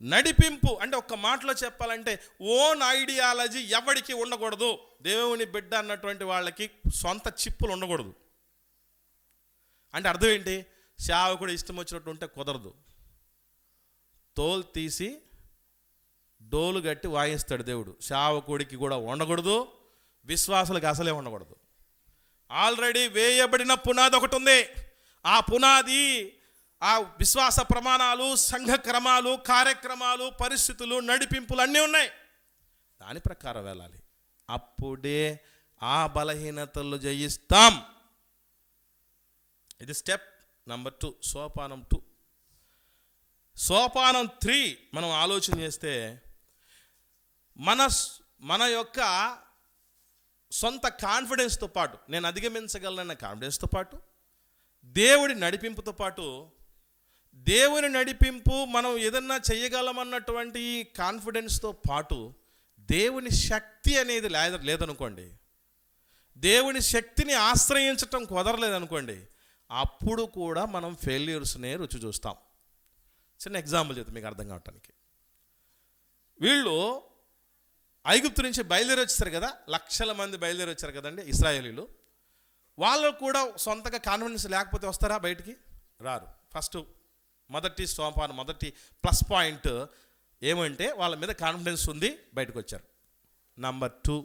నడిపింపు అంటే ఒక్క మాటలో చెప్పాలంటే ఓన్ ఐడియాలజీ ఎవరికి ఉండకూడదు. దేవుని బిడ్డ అన్నటువంటి వాళ్ళకి సొంత చిప్పులు ఉండకూడదు. అంటే అర్థం ఏంటి? సేవకుడు ఇష్టం వచ్చినట్టు ఉంటే కుదరదు. తోలు తీసి డోలు గట్టి వాయిస్తాడు దేవుడు. సేవకుడికి కూడా ఉండకూడదు, విశ్వాసులకు అసలే ఉండకూడదు. ఆల్రెడీ వేయబడిన పునాది ఒకటి ఉంది. ఆ పునాది ఆ విశ్వాస ప్రమాణాలు, సంఘ క్రమాలు, కార్యక్రమాలు, పరిస్థితులు, నడిపింపులు అన్నీ ఉన్నాయి. దాని ప్రకారం వెళ్ళాలి. అప్పుడే ఆ బలహీనతలు జయిస్తాం. ఇది స్టెప్ నంబర్ 2, సోపానం 2. సోపానం 3 మనం ఆలోచన చేస్తే మన యొక్క సొంత కాన్ఫిడెన్స్తో పాటు, నేను అధిగమించగలనన్న కాన్ఫిడెన్స్తో పాటు, దేవుడి నడిపింపుతో పాటు, దేవుని నడిపింపు మనం ఏదన్నా చేయగలమన్నటువంటి కాన్ఫిడెన్స్తో పాటు దేవుని శక్తి అనేది లేదనుకోండి, దేవుని శక్తిని ఆశ్రయించటం కుదరలేదనుకోండి, అప్పుడు కూడా మనం ఫెయిల్యూర్స్నే రుచి చూస్తాం. చిన్న ఎగ్జాంపుల్ చెప్తే మీకు అర్థం కావటానికి. వీళ్ళు ఐగుప్తు నుంచి బయలుదేరి వచ్చారు కదా, లక్షల మంది బయలుదేరి వచ్చారు కదండి ఇశ్రాయేలీలు. వాళ్ళు కూడా సొంతగా కాన్ఫిడెన్స్ లేకపోతే వస్తారా బయటికి? రారు. ఫస్ట్ మొదటి ప్లస్ పాయింట్ ఏమంటే వాళ్ళ మీద కాన్ఫిడెన్స్ ఉంది, బయటకు వచ్చారు. నంబర్ 2,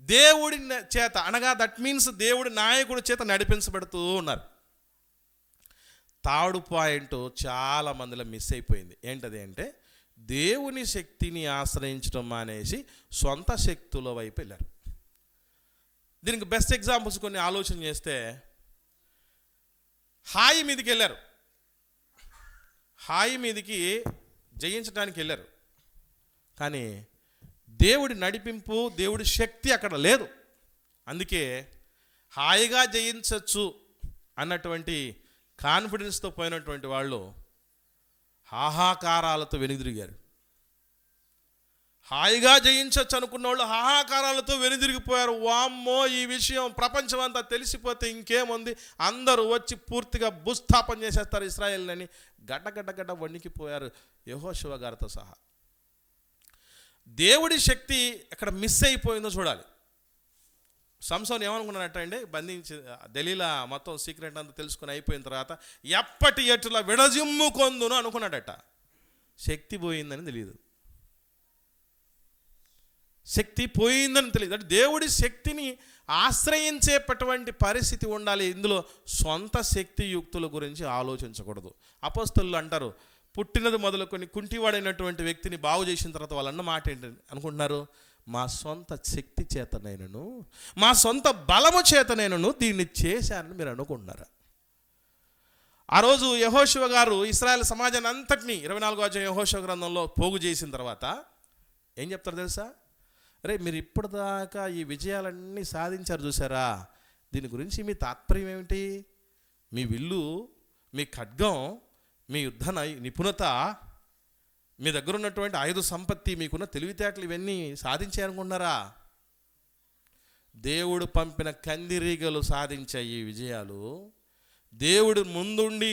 దేవుడి చేత, అనగా దట్ మీన్స్ దేవుడి నాయకుడి చేత నడిపించబడుతూ ఉన్నారు. థర్డ్ పాయింట్ చాలా మందిలో మిస్ అయిపోయింది. ఏంటది అంటే దేవుని శక్తిని ఆశ్రయించడం మానేసి సొంత శక్తుల వైపు వెళ్ళారు. దీనికి బెస్ట్ ఎగ్జాంపుల్స్ కొన్ని ఆలోచన చేస్తే, హాయి మీదకి వెళ్ళారు. హాయి మీదకి జయించడానికి వెళ్ళారు, కానీ దేవుడి నడిపింపు, దేవుడి శక్తి అక్కడ లేదు. అందుకే హాయిగా జయించవచ్చు అన్నటువంటి కాన్ఫిడెన్స్తో పోయినటువంటి వాళ్ళు హాహాకారాలతో వెనుదిరిగారు. హాయిగా జయించవచ్చు అనుకున్న వాళ్ళు హాహాకారాలతో వెనుదిరిగిపోయారు. వామ్మో, ఈ విషయం ప్రపంచం అంతా తెలిసిపోతే ఇంకేముంది, అందరూ వచ్చి పూర్తిగా భూస్థాపన చేసేస్తారు ఇశ్రాయేలుని గడ్డ వణికిపోయారు, యెహోషువ గారితో సహా. దేవుడి శక్తి ఎక్కడ మిస్ అయిపోయిందో చూడాలి. సంసోన్ ఏమనుకున్నాడట అండి, బంధించి దెలీలా మొత్తం సీక్రెట్ అంతా తెలుసుకుని అయిపోయిన తర్వాత ఎప్పటి ఎటులా విడజిమ్ము కొందును అనుకున్నాడట. శక్తి పోయిందని తెలియదు, శక్తి పోయిందని తెలియదు. అంటే దేవుడి శక్తిని ఆశ్రయించేటటువంటి పరిస్థితి ఉండాలి. ఇందులో సొంత శక్తి యుక్తుల గురించి ఆలోచించకూడదు. అపోస్తలులు అంటారు, పుట్టినది మొదలుకొని కుంటివాడైనటువంటి వ్యక్తిని బాగు చేసిన తర్వాత వాళ్ళన్న మాట ఏంటంటే అనుకుంటున్నారు, మా సొంత శక్తి చేతనైనను, మా సొంత బలము చేతనైనను దీన్ని చేశానని మీరు అనుకుంటున్నారా? ఆ రోజు యెహోషువ గారు ఇశ్రాయేల్ సమాజాన్ని అంతటినీ 24వ అధ్యాయం యెహోషువ గ్రంథంలో పోగు చేసిన తర్వాత ఏం చెప్తారు తెలుసా? అరే, మీరు ఇప్పటిదాకా ఈ విజయాలన్నీ సాధించారు చూసారా, దీని గురించి మీ తాత్పర్యం ఏమిటి? మీ విల్లు, మీ ఖడ్గం, మీ యుద్ధ నిపుణత, మీ దగ్గర ఉన్నటువంటి ఆయుధ సంపత్తి, మీకున్న తెలివితేటలు ఇవన్నీ సాధించారనుకున్నారా? దేవుడు పంపిన కందిరీగలు సాధించే ఈ విజయాలు, దేవుడు ముందుండి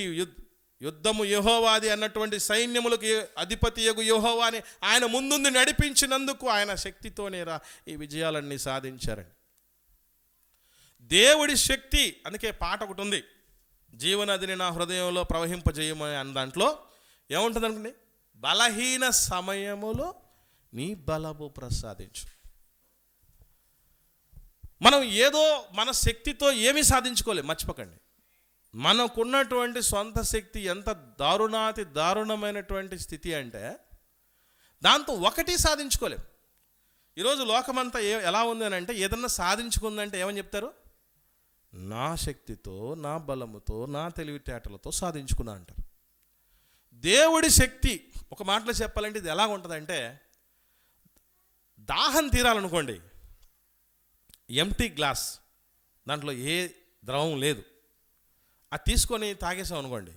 యుద్ధము యెహోవాది అన్నటువంటి సైన్యములకు అధిపతి యగు యెహోవాని ఆయన ముందుండి నడిపించినందుకు ఆయన శక్తితోనేరా ఈ విజయాలన్నీ సాధించారండి. దేవుడి శక్తి. అందుకే పాట ఒకటి ఉంది, జీవనదిని నా హృదయంలో ప్రవహింపజేయమని అన్న దాంట్లో ఏముంటుంది అనుకోండి, బలహీన సమయములో నీ బలము ప్రసాదించు. మనం ఏదో మన శక్తితో ఏమీ సాధించుకోలేం, మర్చిపోకండి. మనకున్నటువంటి సొంత శక్తి ఎంత దారుణమైనటువంటి స్థితి అంటే దాంతో ఒకటి సాధించుకోలేం. ఈరోజు లోకమంతా ఎలా ఉంది అని అంటే, ఏదన్నా సాధించుకుందంటే ఏమని చెప్తారు? నా శక్తితో, నా బలముతో, నా తెలివితేటలతో సాధించుకున్నా అంటారు. దేవుడి శక్తి, ఒక మాటలో చెప్పాలంటే ఇది ఎలా ఉంటుందంటే, దాహం తీరాలనుకోండి, ఎంటీ గ్లాస్, దాంట్లో ఏ ద్రవం లేదు, అది తీసుకొని తాగేసాం అనుకోండి,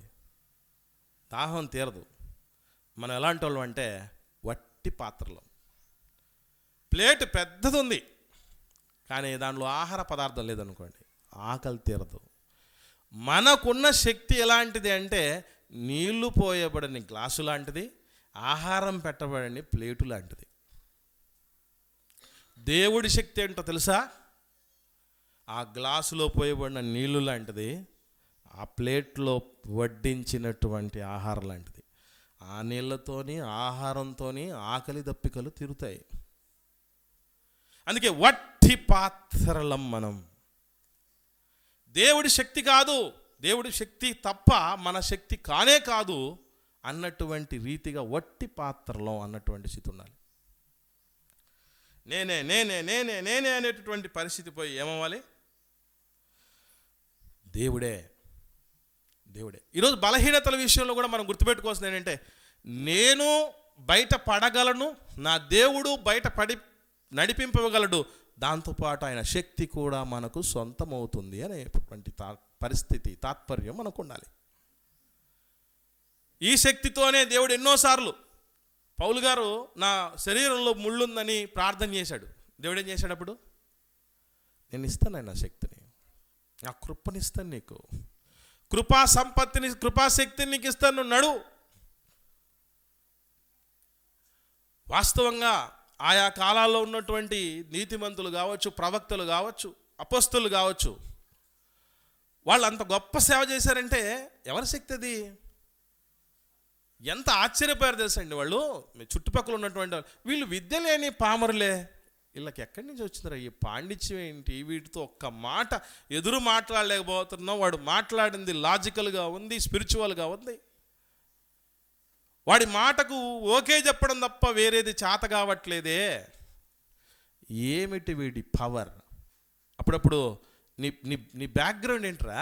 దాహం తీరదు. మనం ఎలాంటి వాళ్ళం అంటే, వట్టి పాత్రలో ప్లేట్ పెద్దది ఉంది కానీ దాంట్లో ఆహార పదార్థం లేదనుకోండి, ఆకలి తీరదు. మనకున్న శక్తి ఎలాంటిది అంటే, నీళ్లు పోయబడని గ్లాసు లాంటిది, ఆహారం పెట్టబడని ప్లేటు లాంటిది. దేవుడి శక్తి ఏంటో తెలుసా? ఆ గ్లాసులో పోయబడిన నీళ్లు లాంటిది, ఆ ప్లేట్లో వడ్డించినటువంటి ఆహారం లాంటిది. ఆ నీళ్ళతోని, ఆహారంతోని ఆకలి దప్పికలు తీరుతాయి. అందుకే వట్టి పాత్రలం మనం. దేవుడి శక్తి కాదు, దేవుడి శక్తి తప్ప మన శక్తి కానే కాదు అన్నటువంటి రీతిగా వట్టి పాత్రలో అన్నటువంటి స్థితి ఉండాలి. నేనే నేనే నేనే నేనే అనేటటువంటి పరిస్థితి పోయి ఏమవ్వాలి? దేవుడే దేవుడే. ఈరోజు బలహీనతల విషయంలో కూడా మనం గుర్తుపెట్టుకోవాల్సింది ఏంటంటే, నేను బయట పడగలను, నా దేవుడు బయట నడిపింపగలడు, దాంతోపాటు ఆయన శక్తి కూడా మనకు సొంతమవుతుంది అనేటువంటి పరిస్థితి తాత్పర్యం మనకు ఉండాలి. ఈ శక్తితోనే దేవుడు ఎన్నోసార్లు పౌలు గారు నా శరీరంలో ముళ్ళుందని ప్రార్థన చేశాడు. దేవుడు ఏం చేశాడు? అప్పుడు నేను ఇస్తాను నా శక్తిని, నా కృపనిస్తాను, నీకు కృపా సంపత్తిని, కృపాశక్తిని నీకు ఇస్తాను, నడు. వాస్తవంగా ఆయా కాలాల్లో ఉన్నటువంటి నీతిమంతులు కావచ్చు, ప్రవక్తలు కావచ్చు, అపోస్తలు కావచ్చు, వాళ్ళు అంత గొప్ప సేవ చేశారంటే ఎవరి శక్తి అది? ఎంత ఆశ్చర్యపోయారు తెలుసా అండి వాళ్ళు. మీ చుట్టుపక్కల ఉన్నటువంటి వాళ్ళు, వీళ్ళు విద్య లేని పామరులే, వీళ్ళకి ఎక్కడి నుంచి వచ్చిందిరా ఈ పాండిత్యం ఏంటి, వీటితో ఒక్క మాట ఎదురు మాట్లాడలేకపోతున్నాం, వాడు మాట్లాడింది లాజికల్గా ఉంది, స్పిరిచువల్గా ఉంది, వాడి మాటకు ఓకే చెప్పడం తప్ప వేరేది చేత కావట్లేదే, ఏమిటి వీడి పవర్? అప్పుడప్పుడు నీ నీ నీ బ్యాక్గ్రౌండ్ ఏంట్రా,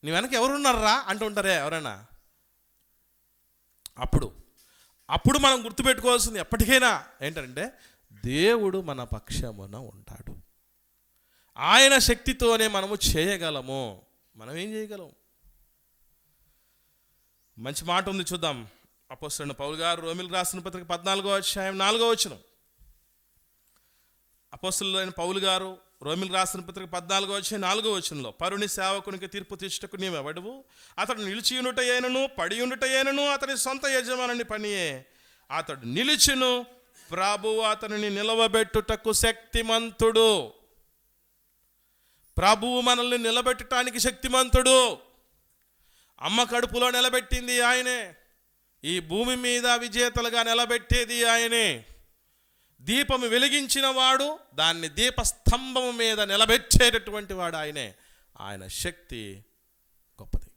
నీ వెనక ఎవరున్నారా అంటుంటారే ఎవరైనా. అప్పుడు మనం గుర్తుపెట్టుకోవాల్సింది ఎప్పటికైనా ఏంటంటే, దేవుడు మన పక్షమున ఉంటాడు, ఆయన శక్తితోనే మనము చేయగలము. మనం ఏం చేయగలం? మంచి మాట ఉంది, చూద్దాం. అపోస్తలుడైన పౌలు గారు రోమీయులకు రాసిన పత్రిక 14వ అధ్యాయం 4వ వచనం. అపోస్తలుడైన పౌలు గారు రోమీయులకు రాసిన పత్రిక 14వ అధ్యాయం 4వ వచనంలో, పరుని సేవకునికి తీర్పు తీర్చుటకు నీవెవడువు? అతడు నిలిచియుండుటయేనను పడియుండుటయేనను అతని సొంత యజమానుని పనియే. అతడు నిలిచును, ప్రభువు అతనిని నిలవబెట్టుటకు శక్తిమంతుడు. ప్రభువు మనల్ని నిలబెట్టడానికి శక్తిమంతుడు. అమ్మ కడుపులో నిలబెట్టింది ఆయనే, ఈ భూమి మీద విజేతలుగా నిలబెట్టేది ఆయనే. దీపము వెలిగించిన వాడు దాన్ని దీపస్తంభము మీద నిలబెట్టేటటువంటి వాడు ఆయనే. ఆయన శక్తి గొప్పది.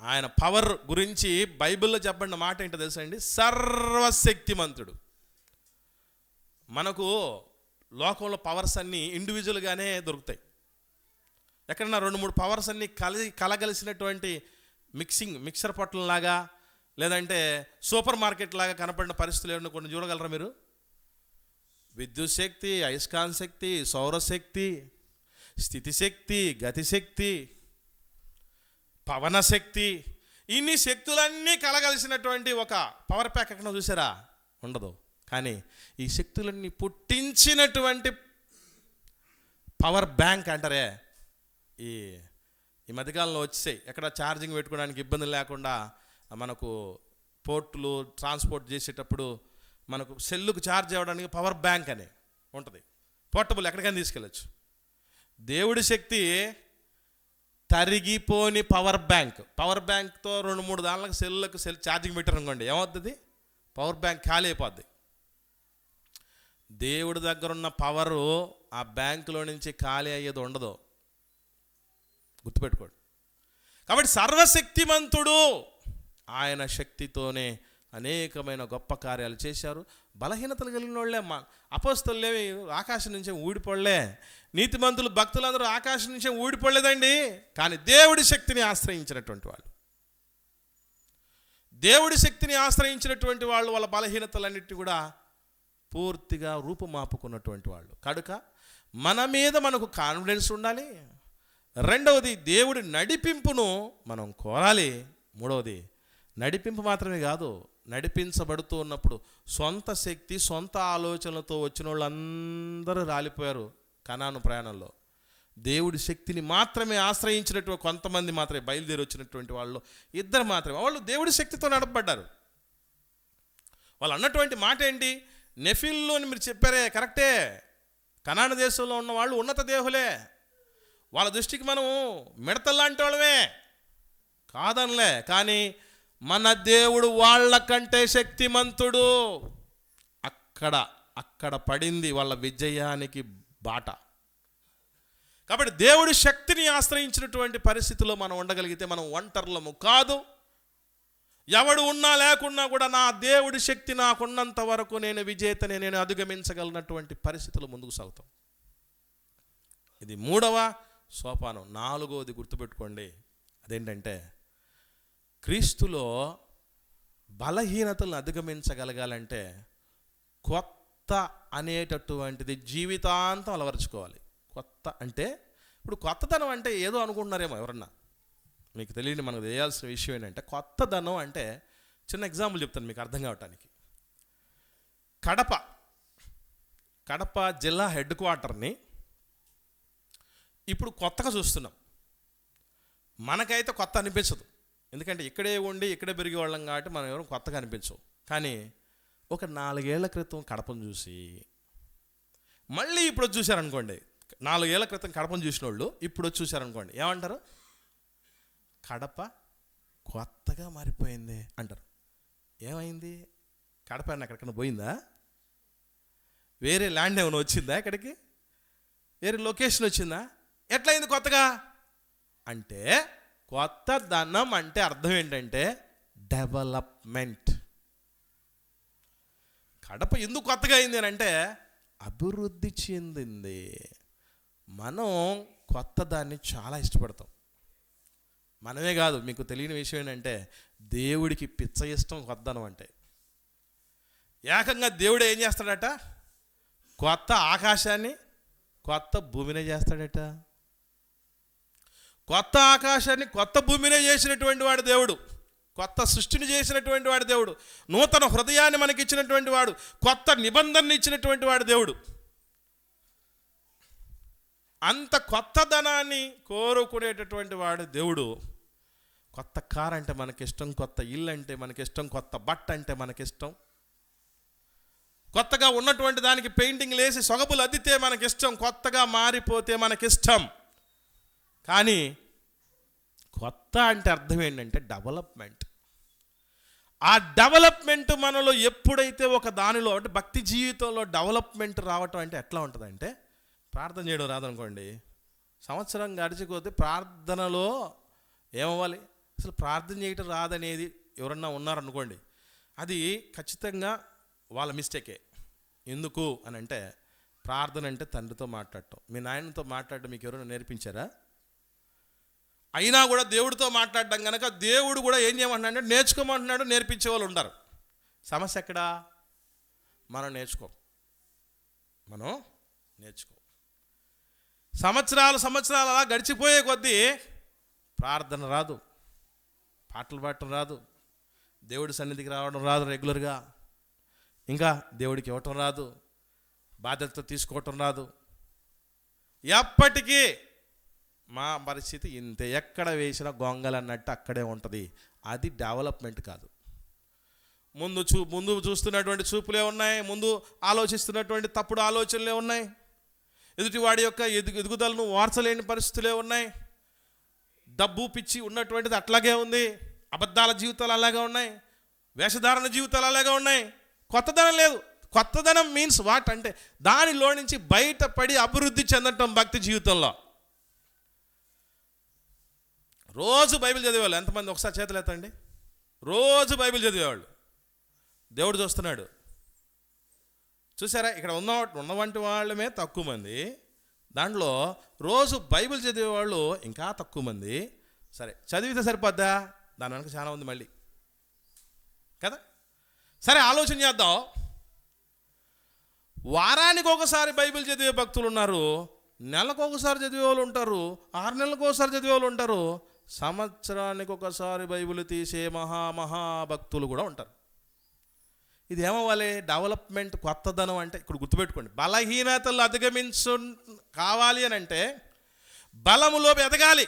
ఆయన పవర్ గురించి బైబిల్లో చెప్పబడిన మాట ఏంటో తెలుసా అండి? సర్వశక్తిమంతుడు. మనకు లోకంలో పవర్స్ అన్నీ ఇండివిజువల్గానే దొరుకుతాయి. ఎక్కడన్నా 2-3 పవర్స్ అన్నీ కలగలిసినటువంటి మిక్సర్ పొట్టంలాగా, లేదంటే సూపర్ మార్కెట్ లాగా కనపడిన పరిస్థితులు ఏమన్నా కొన్ని చూడగలరా మీరు? విద్యుత్ శక్తి, అయస్కాంత శక్తి, సౌరశక్తి, స్థితిశక్తి, గతిశక్తి, పవన శక్తి, ఇన్ని శక్తులన్నీ కలగలిసినటువంటి ఒక పవర్ ప్యాక్ ఎక్కడ చూసారా? ఉండదు. కానీ ఈ శక్తులన్నీ పుట్టించినటువంటి పవర్ బ్యాంక్ అంటారే, ఈ మధ్యకాలంలో వచ్చాయి. ఎక్కడ ఛార్జింగ్ పెట్టుకోవడానికి ఇబ్బంది లేకుండా మనకు పోర్టులు ట్రాన్స్పోర్ట్ చేసేటప్పుడు మనకు సెల్లుకు ఛార్జ్ అవ్వడానికి పవర్ బ్యాంక్ అని ఉంటుంది, పోర్టబుల్, ఎక్కడికైనా తీసుకెళ్ళచ్చు. దేవుడి శక్తి తరిగిపోని పవర్ బ్యాంక్తో 2-3 దానికి సెల్ ఛార్జింగ్ పెట్టారనుకోండి, ఏమవుతుంది? పవర్ బ్యాంక్ ఖాళీ అయిపోద్ది. దేవుడి దగ్గర ఉన్న పవరు ఆ బ్యాంకులో నుంచి ఖాళీ అయ్యేది ఉండదు, గుర్తుపెట్టుకోండి. కాబట్టి సర్వశక్తిమంతుడు, ఆయన శక్తితోనే అనేకమైన గొప్ప కార్యాలు చేశారు. బలహీనతలు కలిగిన వాళ్ళే అపోస్తలులేవి ఆకాశం నుంచే ఊడిపోలే, నీతిమంతులు భక్తులందరూ ఆకాశం నుంచే ఊడిపోలేదండి. కానీ దేవుడి శక్తిని ఆశ్రయించినటువంటి వాళ్ళు, దేవుడి శక్తిని ఆశ్రయించినటువంటి వాళ్ళు వాళ్ళ బలహీనతలన్నిటి కూడా పూర్తిగా రూపుమాపుకున్నటువంటి వాళ్ళు. కనుక మన మీద మనకు కాన్ఫిడెన్స్ ఉండాలి. రెండవది, దేవుడి నడిపింపును మనం కోరాలి. మూడవది, నడిపింపు మాత్రమే కాదు, నడిపించబడుతూ ఉన్నప్పుడు సొంత శక్తి, సొంత ఆలోచనలతో వచ్చిన వాళ్ళందరూ రాలిపోయారు కనాను ప్రయాణంలో. దేవుడి శక్తిని మాత్రమే ఆశ్రయించినటువంటి కొంతమంది మాత్రమే బయలుదేరి వచ్చినటువంటి వాళ్ళు 2 మాత్రమే, వాళ్ళు దేవుడి శక్తితో నడపబడ్డారు. వాళ్ళు అన్నటువంటి మాట ఏంటి? నెఫిల్లు అని మీరు చెప్పారే, కరెక్టే. కనాను దేశంలో ఉన్న వాళ్ళు ఉన్నత దేహులే, వాళ్ళ దృష్టికి మనం మిడతల్లాంటి వాళ్ళమే కాదనలే. కానీ మన దేవుడు వాళ్ళకంటే శక్తిమంతుడు. అక్కడ పడింది వాళ్ళ విజయానికి బాట. కాబట్టి దేవుడి శక్తిని ఆశ్రయించినటువంటి పరిస్థితుల్లో మనం ఉండగలిగితే మనం ఒంటరులము కాదు. ఎవడు ఉన్నా లేకున్నా కూడా నా దేవుడి శక్తి నాకున్నంత వరకు నేను విజేతని, నేను అధిగమించగలిగినటువంటి పరిస్థితులు ముందుకు సాగుతాం. ఇది 3వ సోపానం. 4వది గుర్తుపెట్టుకోండి, అదేంటంటే క్రీస్తులో బలహీనతలను అధిగమించగలగాలంటే కొత్త అనేటటువంటిది జీవితాంతం అలవరుచుకోవాలి. కొత్త అంటే ఇప్పుడు కొత్తదనం అంటే ఏదో అనుకుంటున్నారేమో ఎవరన్నా, మీకు తెలియని మనకు చేయాల్సిన విషయం ఏంటంటే కొత్తదనం అంటే, చిన్న ఎగ్జాంపుల్ చెప్తాను మీకు అర్థం కావటానికి. కడప జిల్లా హెడ్ క్వార్టర్ని ఇప్పుడు కొత్తగా చూస్తున్నాం. మనకైతే కొత్త అనిపించదు, ఎందుకంటే ఇక్కడే ఉండి ఇక్కడే పెరిగే వాళ్ళం కాబట్టి మనం ఎవరు కొత్తగా అనిపించవు. కానీ ఒక 4 ఏళ్ల క్రితం కడపను చూసి మళ్ళీ ఇప్పుడు చూశారనుకోండి, 4 ఏళ్ల క్రితం కడపను చూసిన వాళ్ళు ఇప్పుడు చూశారనుకోండి, ఏమంటారు? కడప కొత్తగా మారిపోయింది అంటారు. ఏమైంది? కడప ఎక్కడికైనా పోయిందా? వేరే ల్యాండ్ ఏమైనా వచ్చిందా? ఇక్కడికి వేరే లొకేషన్ వచ్చిందా? ఎట్లయింది కొత్తగా? అంటే కొత్తదనం అంటే అర్థం ఏంటంటే డెవలప్మెంట్. కడప ఎందుకు కొత్తగా అయింది అని అంటే అభివృద్ధి చెందింది. మనం కొత్తదాన్ని చాలా ఇష్టపడతాం. మనమే కాదు, మీకు తెలియని విషయం ఏంటంటే దేవుడికి పిచ్చ ఇష్టం కొత్తదనం అంటే. ఏకంగా దేవుడు ఏం చేస్తాడట? కొత్త ఆకాశాన్ని కొత్త భూమినే చేస్తాడట. కొత్త ఆకాశాన్ని కొత్త భూమినే చేసినటువంటి వాడు దేవుడు. కొత్త సృష్టిని చేసినటువంటి వాడు దేవుడు. నూతన హృదయాన్ని మనకి ఇచ్చినటువంటి వాడు. కొత్త నిబంధనని ఇచ్చినటువంటి వాడు దేవుడు. అంత కొత్తదనాన్ని కోరుకునేటటువంటి వాడు దేవుడు. కొత్త కార్ అంటే మనకిష్టం, కొత్త ఇల్లు అంటే మనకిష్టం, కొత్త బట్ట అంటే మనకిష్టం, కొత్తగా ఉన్నటువంటి దానికి పెయింటింగ్ వేసి సొగపులు అద్దితే మనకిష్టం, కొత్తగా మారిపోతే మనకిష్టం. కానీ కొత్త అంటే అర్థం ఏంటంటే డెవలప్మెంట్. ఆ డెవలప్మెంట్ మనలో ఎప్పుడైతే ఒక దానిలో అంటే భక్తి జీవితంలో డెవలప్మెంట్ రావటం అంటే ఎట్లా ఉంటుందంటే, ప్రార్థన చేయడం రాదనుకోండి, సంవత్సరం గడిచిపోతే ప్రార్థనలో ఏమవ్వాలి? అసలు ప్రార్థన చేయటం రాదనేది ఎవరన్నా ఉన్నారనుకోండి, అది ఖచ్చితంగా వాళ్ళ మిస్టేకే. ఎందుకు అని అంటే ప్రార్థన అంటే తండ్రితో మాట్లాడటం. మీ నాయనతో మాట్లాడటం మీకు ఎవరైనా నేర్పించారా? అయినా కూడా దేవుడితో మాట్లాడడం కనుక దేవుడు కూడా ఏం చేయమంటున్నాడు? నేర్చుకోమంటున్నాడు. నేర్పించే వాళ్ళు ఉంటారు. సమస్య ఎక్కడా? మనం నేర్చుకో. సంవత్సరాలు అలా గడిచిపోయే కొద్దీ ప్రార్థన రాదు, పాటలు పాడటం రాదు, దేవుడి సన్నిధికి రావడం రాదు రెగ్యులర్గా, ఇంకా దేవుడికి ఇవ్వటం రాదు, బాధ్యత తీసుకోవటం రాదు. ఎప్పటికీ మా పరిస్థితి ఇంతే, ఎక్కడ వేసినా గొంగలు అన్నట్టు అక్కడే ఉంటుంది. అది డెవలప్మెంట్ కాదు. ముందు చూస్తున్నటువంటి చూపులే ఉన్నాయి, ముందు ఆలోచిస్తున్నటువంటి తప్పుడు ఆలోచనలే ఉన్నాయి, ఎదుటివాడి యొక్క ఎదుగుదలను వార్చలేని పరిస్థితులే ఉన్నాయి, డబ్బు పిచ్చి ఉన్నటువంటిది అట్లాగే ఉంది, అబద్ధాల జీవితాలు అలాగే ఉన్నాయి, వేషధారణ జీవితాలు అలాగే ఉన్నాయి. కొత్తదనం లేదు. కొత్తదనం మీన్స్ వాట్ అంటే దానిలో నుంచి బయటపడి అభివృద్ధి చెందటం భక్తి జీవితంలో. రోజు బైబిల్ చదివేవాళ్ళు ఎంతమంది? ఒకసారి చేతులు ఎత్తండి. రోజు బైబిల్ చదివేవాళ్ళు. దేవుడు చూస్తున్నాడు. చూసారా, ఇక్కడ ఉన్నవంటి వాళ్ళమే తక్కువ మంది, దాంట్లో రోజు బైబిల్ చదివేవాళ్ళు ఇంకా తక్కువ మంది. సరే, చదివితే సరిపోద్దా? దాని వెనక చాలా ఉంది మళ్ళీ కదా. సరే, ఆలోచన చేద్దాం. వారానికి ఒకసారి బైబిల్ చదివే భక్తులు ఉన్నారు, నెలకు ఒకసారి చదివే వాళ్ళు ఉంటారు, 6 నెలలకు ఒకసారి చదివే వాళ్ళు ఉంటారు, సంవత్సరానికి ఒకసారి బైబిల్ తీసే మహాభక్తులు కూడా ఉంటారు. ఇది ఏమవ్వాలి? డెవలప్మెంట్, కొత్తదనం. అంటే ఇక్కడ గుర్తుపెట్టుకోండి, బలహీనతలు కావాలి అని అంటే బలములో ఎదగాలి.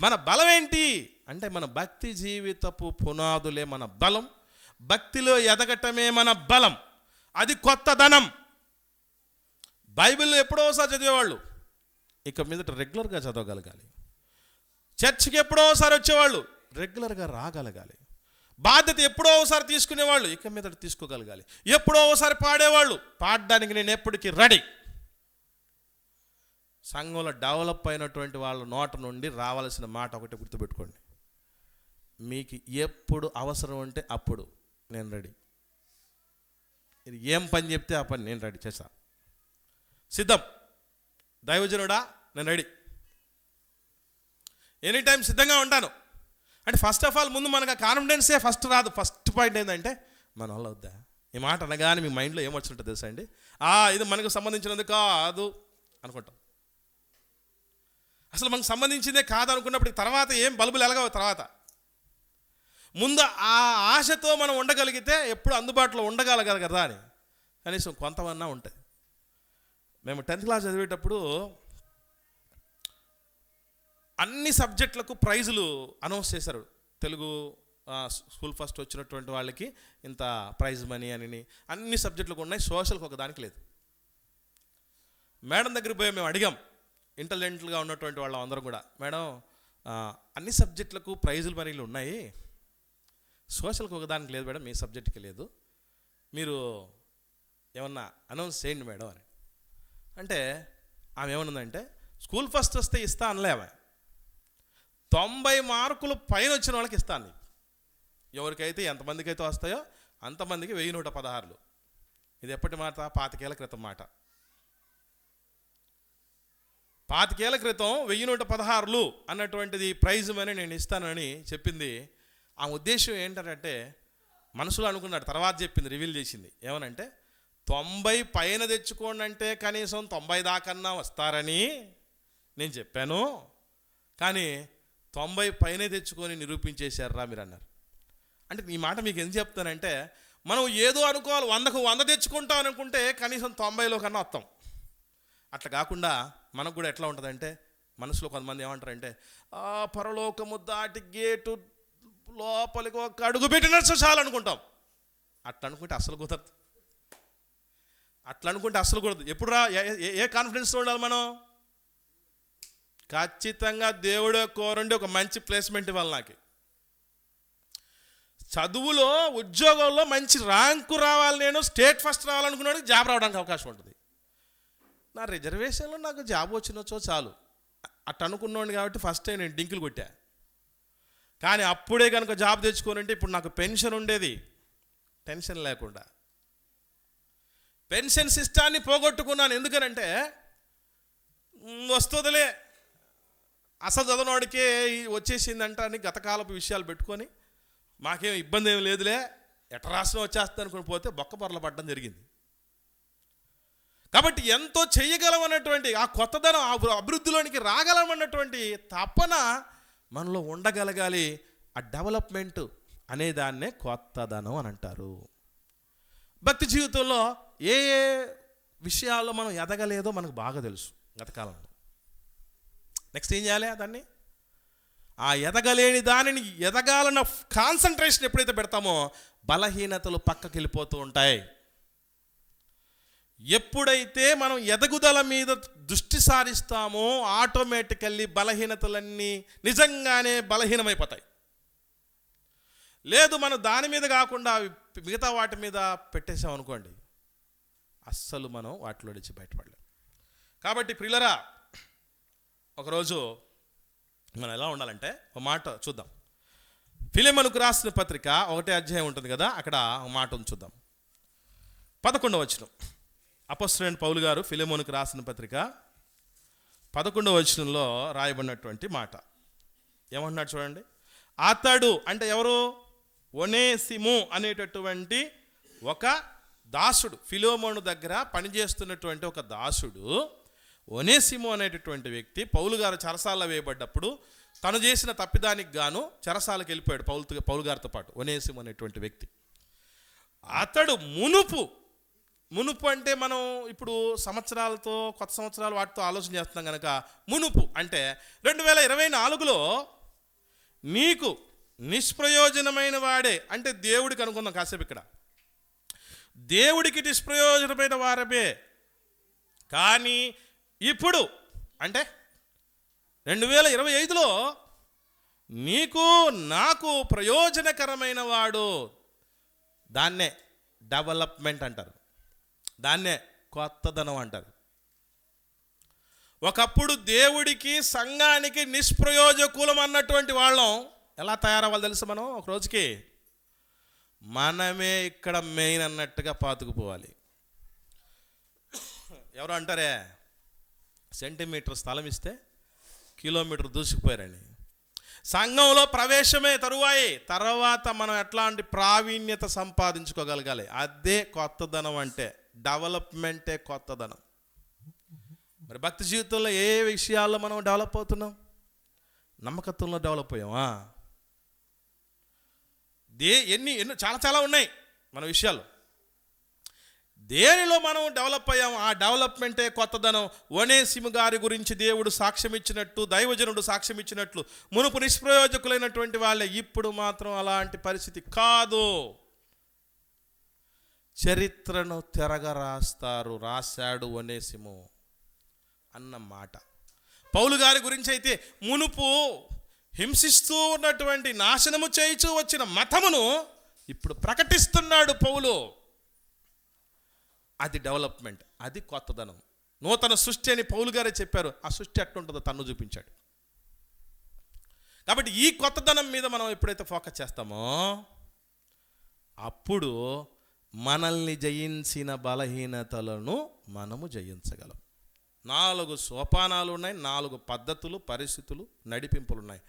మన బలం ఏంటి అంటే మన భక్తి జీవితపు పునాదులే మన బలం. భక్తిలో ఎదగటమే మన బలం. అది కొత్తదనం. బైబిల్ ఎప్పుడో ఒకసారి చదివేవాళ్ళు ఇక మీదట రెగ్యులర్గా చదవగలగాలి. చర్చికి ఎప్పుడో ఒకసారి వచ్చేవాళ్ళు రెగ్యులర్గా రాగలగాలి. బాధ్యత ఎప్పుడో ఒకసారి తీసుకునేవాళ్ళు ఇక మీదట తీసుకోగలగాలి. ఎప్పుడో ఒకసారి పాడేవాళ్ళు పాడడానికి నేను ఎప్పటికీ రెడీ. సంఘంలో డెవలప్ అయినటువంటి వాళ్ళ నోట నుండి రావాల్సిన మాట ఒకటి గుర్తుపెట్టుకోండి. మీకు ఎప్పుడు అవసరం ఉంటే అప్పుడు నేను రెడీ. ఇది ఏం పని చెప్తే ఆ పని నేను రెడీ చేస్తా, సిద్ధం. దైవజనుడా నేను రెడీ, ఎనీ టైం సిద్ధంగా ఉంటాను అంటే ఫస్ట్ ఆఫ్ ఆల్ ముందు మనకు కాన్ఫిడెన్సే ఫస్ట్ రాదు. ఫస్ట్ పాయింట్ ఏంటంటే మన వల్ల వద్దా. ఈ మాట అనగానే మీ మైండ్లో ఏమొచ్చుంటుంది తెలుసా అండి? ఇది మనకు సంబంధించినది కాదు అనుకుంటాం. అసలు మనకు సంబంధించిందే కాదు అనుకున్నప్పుడు తర్వాత ఏం బల్బులు ఎలగవు. తర్వాత ముందు ఆ ఆశతో మనం ఉండగలిగితే ఎప్పుడు అందుబాటులో ఉండగలగాలి కదా అని కనీసం కొంతమన్నా ఉంటాయి. మేము 10th క్లాస్ చదివేటప్పుడు అన్ని సబ్జెక్టులకు ప్రైజులు అనౌన్స్ చేశారు. తెలుగు స్కూల్ ఫస్ట్ వచ్చినటువంటి వాళ్ళకి ఇంత ప్రైజ్ మనీ అని అన్ని సబ్జెక్టులకు ఉన్నాయి, సోషల్కి ఒక దానికి లేదు. మేడం దగ్గరికి పోయి మేము అడిగాం, ఇంటెలిజెంట్గా ఉన్నటువంటి వాళ్ళం అందరం కూడా, మేడం అన్ని సబ్జెక్టులకు ప్రైజులు మనీలు ఉన్నాయి, సోషల్కి ఒక దానికి లేదు మేడం, మీ సబ్జెక్టుకి లేదు, మీరు ఏమన్నా అనౌన్స్ చేయండి మేడం అని అంటే ఆమె ఏమన్నదంటే స్కూల్ ఫస్ట్ వస్తే ఇస్తా అనలే ఆమె, 90 మార్కులు పైన వచ్చిన వాళ్ళకి ఇస్తాను. ఎవరికైతే ఎంతమందికి అయితే వస్తాయో అంతమందికి 1116. ఇది ఎప్పటి మాట? 25 ఏళ్ల క్రితం మాట. 25 ఏళ్ల క్రితం 1116 అన్నటువంటిది ప్రైజ్ మనీ నేను ఇస్తానని చెప్పింది. ఆ ఉద్దేశం ఏంటంటే మనసులో అనుకున్నాడు, తర్వాత చెప్పింది, రివీల్ చేసింది. ఏమనంటే 90 పైన తెచ్చుకోండి అంటే కనీసం 90 దాకన్నా వస్తారని నేను చెప్పాను, కానీ 90 పైనే తెచ్చుకొని నిరూపించేశారా మీరు అన్నారు. అంటే ఈ మాట మీకు ఎందుకు చెప్తానంటే మనం ఏదో అనుకోవాలి, 100కు 100 తెచ్చుకుంటాం అనుకుంటే కనీసం 90లో కన్నా వస్తాం. అట్లా కాకుండా మనకు కూడా ఎట్లా ఉంటుందంటే మనసులో కొంతమంది ఏమంటారంటే పరలోకము దాటి గేటు లోపలికి ఒక అడుగు పెట్టినట్టు చాలు అనుకుంటాం. అట్లా అనుకుంటే అసలు కుదరదు. అట్లా అనుకుంటే అసలు కుదరదు. ఎప్పుడు ఏ కాన్ఫిడెన్స్తో ఉండాలి మనం? ఖచ్చితంగా దేవుడే కోరండి ఒక మంచి ప్లేస్మెంట్ ఇవ్వాలి. నాకు చదువులో ఉద్యోగంలో మంచి ర్యాంకు రావాలి, నేను స్టేట్ ఫస్ట్ రావాలనుకున్నాడు, జాబ్ రావడానికి అవకాశం ఉంటుంది. నా రిజర్వేషన్లో నాకు జాబ్ వచ్చినచ్చో చాలు అట్ట అనుకున్నాను కాబట్టి ఫస్ట్ టైం నేను డింకులు కొట్టా. కానీ అప్పుడే కనుక జాబ్ తెచ్చుకోనంటే ఇప్పుడు నాకు పెన్షన్ ఉండేది, టెన్షన్ లేకుండా. పెన్షన్ సిస్టాన్ని పోగొట్టుకున్నాను. ఎందుకనంటే వస్తుందిలే, అసలు చదవనోడికే వచ్చేసిందంట అని గతకాలపు విషయాలు పెట్టుకొని మాకేం ఇబ్బంది ఏమి లేదులే, ఎట రాష్ట్రం వచ్చేస్తుంది అనుకుని పోతే బొక్క పొరల పడడం జరిగింది. కాబట్టి ఎంతో చెయ్యగలం అన్నటువంటి ఆ కొత్తదనం, ఆ అభివృద్ధిలోనికి రాగలమన్నటువంటి తపన మనలో ఉండగలగాలి. ఆ డెవలప్మెంట్ అనే దాన్నే కొత్తదనం అని అంటారు. భక్తి జీవితంలో ఏ ఏ విషయాల్లో మనం ఎదగలేదో మనకు బాగా తెలుసు గతకాలంలో. నెక్స్ట్ ఏం చేయాలి? దాన్ని ఆ ఎదగలేని దానిని ఎదగాలన్న కాన్సన్ట్రేషన్ ఎప్పుడైతే పెడతామో బలహీనతలు పక్కకి వెళ్ళిపోతూ ఉంటాయి. ఎప్పుడైతే మనం ఎదుగుదల మీద దృష్టి సారిస్తామో ఆటోమేటికల్లీ బలహీనతలన్నీ నిజంగానే బలహీనమైపోతాయి. లేదు మనం దాని మీద కాకుండా మిగతా వాటి మీద పెట్టేసాం అనుకోండి, అస్సలు మనం వాటిలో నుంచి బయటపడలేం. కాబట్టి ప్రియులరా, ఒకరోజు మనం ఎలా ఉండాలంటే ఒక మాట చూద్దాం. ఫిలెమోనుకు రాసిన పత్రిక 1వ అధ్యాయం ఉంటుంది కదా, అక్కడ ఒక మాట ఉంది చూద్దాం. 11వ వచనం. అపొస్తలుడైన పౌలు గారు ఫిలెమోనుకు రాసిన పత్రిక 11వ వచనంలో రాయబడినటువంటి మాట ఏమంటున్నాడు చూడండి. అతడు అంటే ఎవరు? ఒనేసిము అనేటటువంటి ఒక దాసుడు, ఫిలెమోను దగ్గర పనిచేస్తున్నటువంటి ఒక దాసుడు ఒనేసిము అనేటటువంటి వ్యక్తి పౌలు గారు చెరసాలలో వేయబడ్డప్పుడు తను చేసిన తప్పిదానికి గాను చెరసాలకు వెళ్ళిపోయాడు పౌలు గారితో పాటు. ఒనేసిము అనేటువంటి వ్యక్తి, అతడు మునుపు అంటే మనం ఇప్పుడు సంవత్సరాలతో కొత్త సంవత్సరాలు వాటితో ఆలోచన చేస్తున్నాం కనుక మునుపు అంటే 2024లో నీకు నిష్ప్రయోజనమైన వాడే అంటే దేవుడికి అనుకుందాం కాసేపు. ఇక్కడ దేవుడికి నిష్ప్రయోజనమైన వారమే, కానీ ఇప్పుడు అంటే 2025లో నీకు నాకు ప్రయోజనకరమైన వాడు. దాన్నే డెవలప్మెంట్ అంటారు, దాన్నే కొత్తదనం అంటారు. ఒకప్పుడు దేవుడికి సంఘానికి నిష్ప్రయోజకులం అన్నటువంటి వాళ్ళం ఎలా తయారవ్వాలి తెలుసు? మనం ఒక రోజుకి మనమే ఇక్కడ మెయిన్ అన్నట్టుగా పాతుకుపోవాలి. ఎవరు అంటారే సెంటీమీటర్ స్థలం ఇస్తే కిలోమీటర్ దూసుకుపోయారని. సంఘంలో ప్రవేశమే తరువాయి, తర్వాత మనం ఎట్లాంటి ప్రావీణ్యత సంపాదించుకోగలగాలి. అదే కొత్తదనం అంటే, డెవలప్మెంటే కొత్తదనం. మరి భక్తి జీవితంలో ఏ విషయాల్లో మనం డెవలప్ అవుతున్నాం? నమ్మకత్వంలో డెవలప్ అయ్యామా? ఎన్నో చాలా ఉన్నాయి మన విషయాలు. దేనిలో మనం డెవలప్ అయ్యాము? ఆ డెవలప్మెంటే కొత్తదనం. ఒనేసిము గారి గురించి దేవుడు సాక్ష్యం ఇచ్చినట్టు, దైవజనుడు సాక్ష్యం ఇచ్చినట్లు మునుపు నిష్ప్రయోజకులైనటువంటి వాళ్ళే ఇప్పుడు మాత్రం అలాంటి పరిస్థితి కాదు. చరిత్రను తిరగరాస్తారు, రాశాడు ఒనేసిము అన్న మాట. పౌలు గారి గురించి అయితే మునుపు హింసిస్తూ ఉన్నటువంటి, నాశనము చేయిచూ వచ్చిన మతమును ఇప్పుడు ప్రకటిస్తున్నాడు పౌలు. అది డెవలప్మెంట్, అది కొత్తదనం. నూతన సృష్టి అని పౌలు గారే చెప్పారు. ఆ సృష్టి ఎట్లుంటుందో తను చూపించాడు. కాబట్టి ఈ కొత్తదనం మీద మనం ఎప్పుడైతే ఫోకస్ చేస్తామో అప్పుడు మనల్ని జయించిన బలహీనతలను మనము జయించగలం. 4 సోపానాలు ఉన్నాయి, 4 పద్ధతులు, పరిస్థితులు, నడిపింపులు ఉన్నాయి.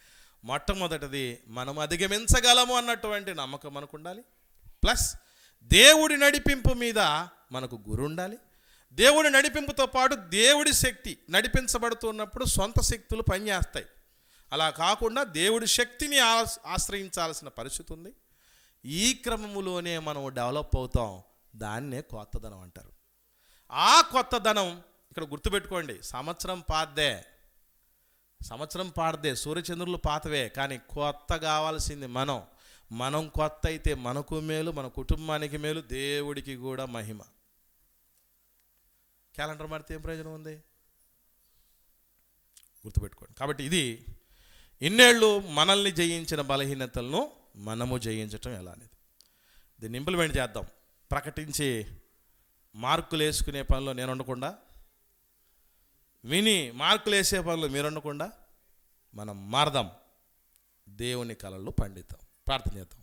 మొట్టమొదటిది మనం అధిగమించగలము అన్నటువంటి నమ్మకం మనకు ఉండాలి. ప్లస్ దేవుడి నడిపింపు మీద మనకు గురి ఉండాలి. దేవుడి నడిపింపుతో పాటు దేవుడి శక్తి నడిపించబడుతున్నప్పుడు సొంత శక్తులు పనిచేస్తాయి. అలా కాకుండా దేవుడి శక్తిని ఆశ్రయించాల్సిన పరిస్థితి ఉంది. ఈ క్రమములోనే మనం డెవలప్ అవుతాం. దాన్నే కొత్తదనం అంటారు. ఆ కొత్తదనం ఇక్కడ గుర్తుపెట్టుకోండి, సంవత్సరం పాడదే, సూర్యచంద్రులు పాతవే, కానీ కొత్త కావాల్సింది మనం కొత్త అయితే మనకు మేలు, మన కుటుంబానికి మేలు, దేవుడికి కూడా మహిమ. క్యాలెండర్ మారితే ఏం ప్రయోజనం ఉంది? గుర్తుపెట్టుకోండి. కాబట్టి ఇది ఇన్నేళ్ళు మనల్ని జయించిన బలహీనతలను మనము జయించటం ఎలా అనేది దీన్ని ఇంప్లిమెంట్ చేద్దాం. ప్రకటించి మార్కులు వేసుకునే పనిలో నేను ఉండకుండా, విని మార్కులు వేసే పనులు మీరు ఉండకుండా మనం మారదాం. దేవుని కలలు పండిద్దాం. ప్రార్థన చేద్దాం.